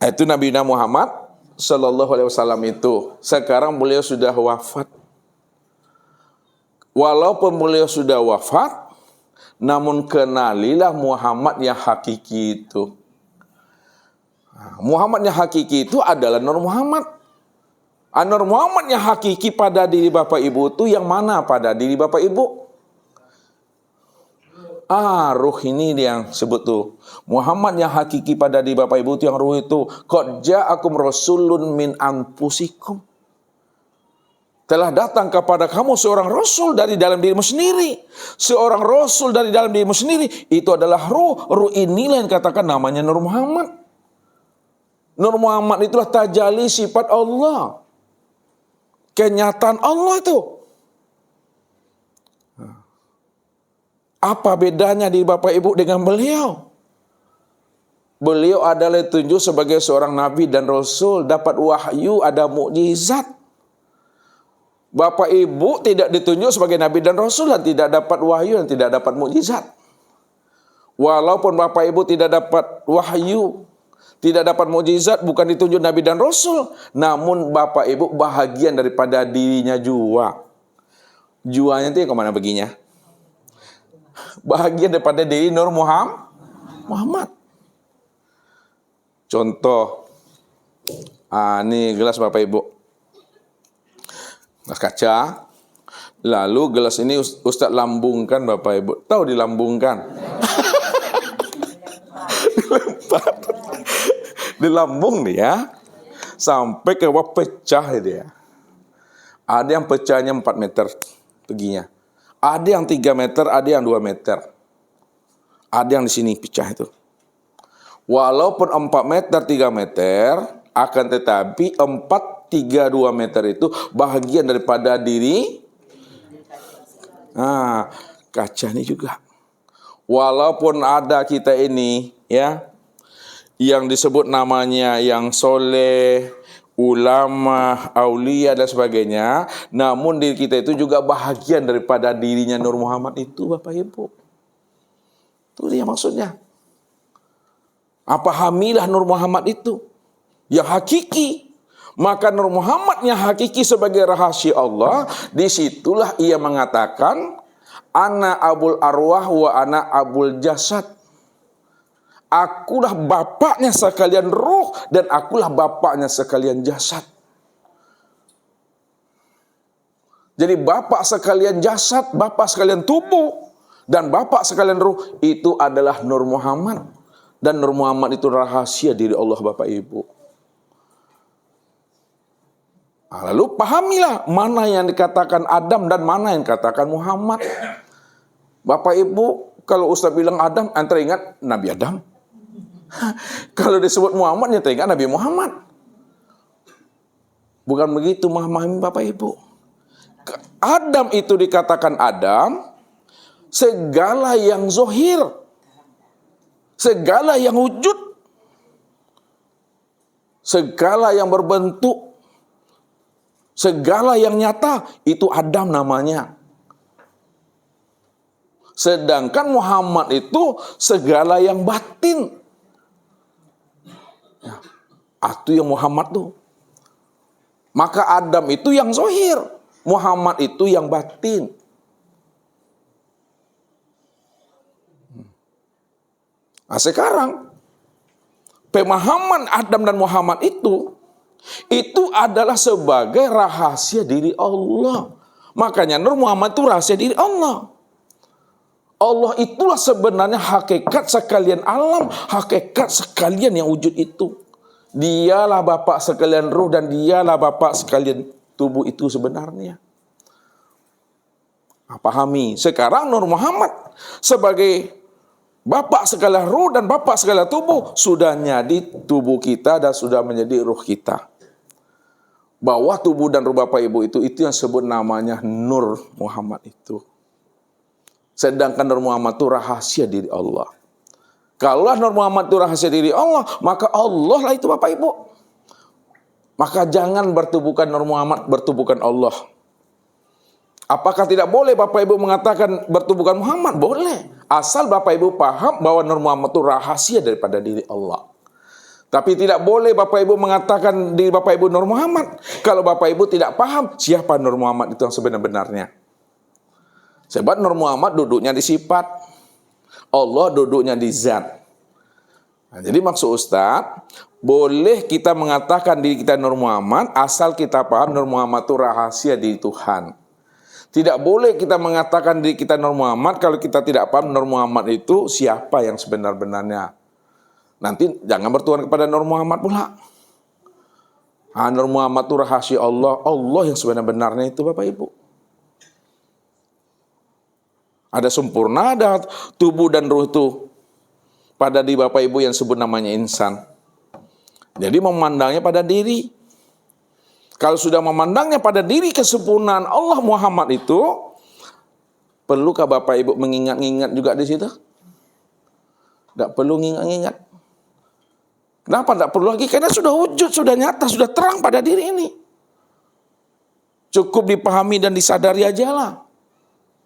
Itu Nabi Muhammad Sallallahu Alaihi Wasallam itu. Sekarang beliau sudah wafat. Walaupun beliau sudah wafat, namun kenalilah Muhammad yang hakiki itu. Muhammad yang hakiki itu adalah Nur Muhammad. Nur Muhammad yang hakiki pada diri Bapak Ibu itu yang mana pada diri Bapak Ibu? Ruh ini yang sebut tuh. Muhammad yang hakiki pada diri Bapak Ibu itu yang ruh itu. Qad ja'akum rasulun min anfusikum. Telah datang kepada kamu seorang rasul dari dalam dirimu sendiri. Seorang rasul dari dalam dirimu sendiri. Itu adalah ruh. Ruh inilah yang katakan namanya Nur Muhammad. Nur Muhammad itulah tajalli sifat Allah. Kenyataan Allah itu. Apa bedanya di Bapak Ibu dengan beliau? Beliau adalah ditunjuk sebagai seorang nabi dan rasul, dapat wahyu, ada mukjizat. Bapak Ibu tidak ditunjuk sebagai nabi dan rasul dan tidak dapat wahyu dan tidak dapat mukjizat. Walaupun Bapak Ibu tidak dapat wahyu, tidak dapat mukjizat, bukan ditunjuk nabi dan rasul, namun Bapak Ibu bahagian daripada dirinya jua. Juanya itu yang kemana baginya? Bahagian daripada diri Nur Muhammad. Contoh, ini gelas Bapak Ibu, gelas kaca. Lalu gelas ini Ustadz lambungkan Bapak Ibu. Tahu dilambungkan? Dilambung dia sampai ke bawah pecah dia. Ada yang pecahnya 4 meter peginya. Ada yang 3 meter, ada yang 2 meter. Ada yang di sini pecah itu. Walaupun 4 meter, 3 meter, akan tetapi 4, 3, 2 meter itu bahagian daripada diri. Kaca ini juga. Walaupun ada kita ini, ya, yang disebut namanya yang soleh, ulama, aulia dan sebagainya, namun diri kita itu juga bahagian daripada dirinya Nur Muhammad itu, Bapak Ibu. Itu dia maksudnya. Pahamilah Nur Muhammad itu yang hakiki. Maka Nur Muhammad yang hakiki sebagai rahasia Allah, disitulah ia mengatakan, ana abul arwah wa ana abul jasad. Akulah bapaknya sekalian ruh dan akulah bapaknya sekalian jasad. Jadi bapak sekalian jasad, bapak sekalian tubuh, dan bapak sekalian ruh itu adalah Nur Muhammad. Dan Nur Muhammad itu rahasia diri Allah Bapak Ibu. Lalu pahamilah mana yang dikatakan Adam dan mana yang dikatakan Muhammad. Bapak Ibu, kalau Ustaz bilang Adam, anda ingat Nabi Adam. Kalau disebut Muhammad, ya teringat Nabi Muhammad. Bukan begitu memahami Bapak Ibu. Adam itu dikatakan Adam, segala yang zohir, segala yang wujud, segala yang berbentuk, Segala yang nyata itu Adam namanya. Sedangkan Muhammad itu segala yang batin. Ya, itu yang Muhammad tuh. Maka Adam itu yang zahir, Muhammad itu yang batin. Nah sekarang pemahaman Adam dan Muhammad itu adalah sebagai rahasia diri Allah. Makanya Nur Muhammad itu rahasia diri Allah. Allah itulah sebenarnya hakikat sekalian alam, hakikat sekalian yang wujud itu. Dialah Bapa sekalian ruh dan dialah Bapa sekalian tubuh itu sebenarnya. Pahami. Sekarang Nur Muhammad sebagai Bapa sekalian ruh dan Bapa sekalian tubuh sudah jadi tubuh kita dan sudah menjadi ruh kita. Bahwa tubuh dan ruh Bapak Ibu itu yang sebut namanya Nur Muhammad itu. Sedangkan Nur Muhammad itu rahasia diri Allah. Kalau Nur Muhammad itu rahasia diri Allah, maka Allah lah itu Bapak Ibu. Maka jangan bertubuhkan Nur Muhammad, bertubuhkan Allah. Apakah tidak boleh Bapak Ibu mengatakan bertubuhkan Muhammad? Boleh. Asal Bapak Ibu paham bahwa Nur Muhammad itu rahasia daripada diri Allah. Tapi tidak boleh Bapak Ibu mengatakan diri Bapak Ibu Nur Muhammad kalau Bapak Ibu tidak paham siapa Nur Muhammad itu yang sebenar-benarnya. Sebab Nur Muhammad duduknya di sifat, Allah duduknya di zat. Nah, jadi maksud Ustaz, boleh kita mengatakan diri kita Nur Muhammad asal kita paham Nur Muhammad itu rahasia di Tuhan. Tidak boleh kita mengatakan diri kita Nur Muhammad kalau kita tidak paham Nur Muhammad itu siapa yang sebenar-benarnya. Nanti jangan bertuhan kepada Nur Muhammad pula. Nur Muhammad itu rahasia Allah, Allah yang sebenar-benarnya itu Bapak Ibu. Ada sempurna, ada tubuh dan ruh itu pada di Bapak Ibu yang sebut namanya insan. Jadi memandangnya pada diri. Kalau sudah memandangnya pada diri kesempurnaan Allah Muhammad itu, perlukah Bapak Ibu mengingat-ingat juga di situ? Tidak perlu mengingat-ingat. Kenapa tidak perlu lagi? Karena sudah wujud, sudah nyata, sudah terang pada diri ini. Cukup dipahami dan disadari aja lah.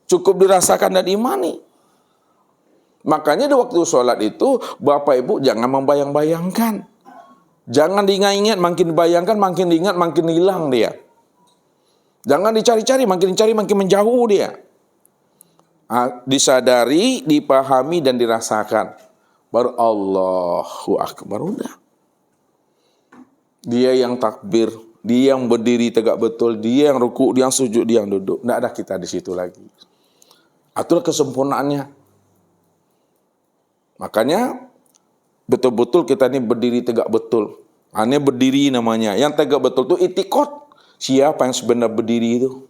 Cukup dirasakan dan diimani. Makanya di waktu sholat itu, Bapak Ibu jangan membayang-bayangkan. Jangan diingat-ingat, makin bayangkan, makin diingat, makin hilang dia. Jangan dicari-cari, makin menjauh dia. Disadari, dipahami, dan dirasakan. Baru Allahu Akbar, udah. Dia yang takbir, dia yang berdiri tegak betul, dia yang ruku', dia yang sujud, dia yang duduk. Tidak ada kita di situ lagi. Itulah kesempurnaannya. Makanya betul-betul kita ini berdiri tegak betul. Ini berdiri namanya. Yang tegak betul itu itikot. Siapa yang sebenarnya berdiri itu?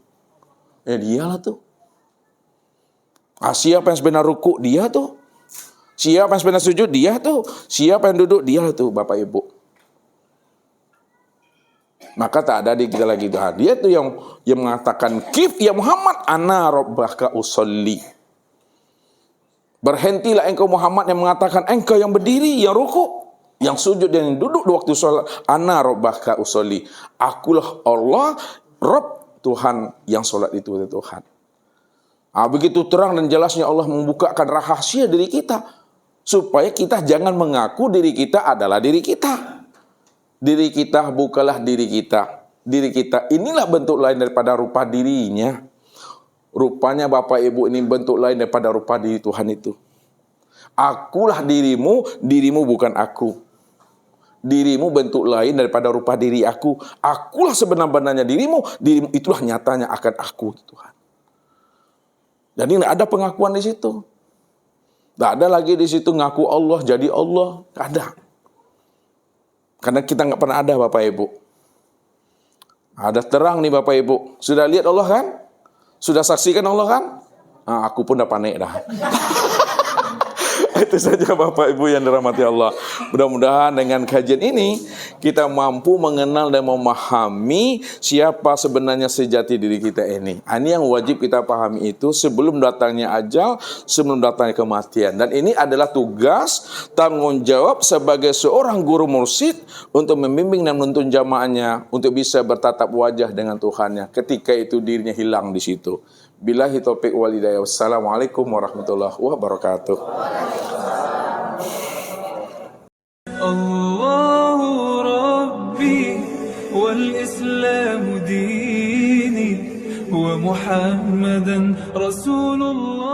Dialah tuh. Siapa yang sebenarnya ruku? Dia tuh. Siapa yang sebenarnya sujud? Dia tuh. Siapa yang duduk? Dia tuh Bapak Ibu. Maka tak ada di kita lagi. Dia tuh yang mengatakan kif ya Muhammad ana rabbaka usolli. Berhentilah engkau Muhammad yang mengatakan engkau yang berdiri, yang ruku, yang sujud dan yang duduk di waktu sholat. Ana rabbaka usolli. Akulah Allah, Rabb Tuhan yang sholat itu Tuhan. Begitu terang dan jelasnya Allah membukakan rahasia diri kita. Supaya kita jangan mengaku diri kita adalah diri kita. Diri kita bukanlah diri kita. Diri kita inilah bentuk lain daripada rupa dirinya. Rupanya Bapak Ibu ini bentuk lain daripada rupa diri Tuhan itu. Akulah dirimu, dirimu bukan aku. Dirimu bentuk lain daripada rupa diri aku. Akulah sebenar-benarnya dirimu, dirimu itulah nyatanya akan aku Tuhan. Jadi tidak ada pengakuan di situ. Tidak ada lagi di situ ngaku Allah jadi Allah. Tidak ada. Karena kita nggak pernah ada Bapak Ibu. Ada terang nih Bapak Ibu. Sudah lihat Allah kan? Sudah saksikan Allah kan? Aku pun udah panik dah. Itu saja Bapak Ibu yang dirahmati Allah. Mudah-mudahan dengan kajian ini kita mampu mengenal dan memahami siapa sebenarnya sejati diri kita ini. Ini yang wajib kita pahami itu sebelum datangnya ajal, sebelum datangnya kematian. Dan ini adalah tugas, tanggung jawab sebagai seorang guru mursyid untuk membimbing dan menuntun jamaahnya untuk bisa bertatap wajah dengan Tuhannya ketika itu dirinya hilang di situ. Billahi taufiq wal hidayah. Wassalamualaikum warahmatullahi wabarakatuh. Allahu Rabbi wal Islamu dini wa Muhammadan Rasulullah.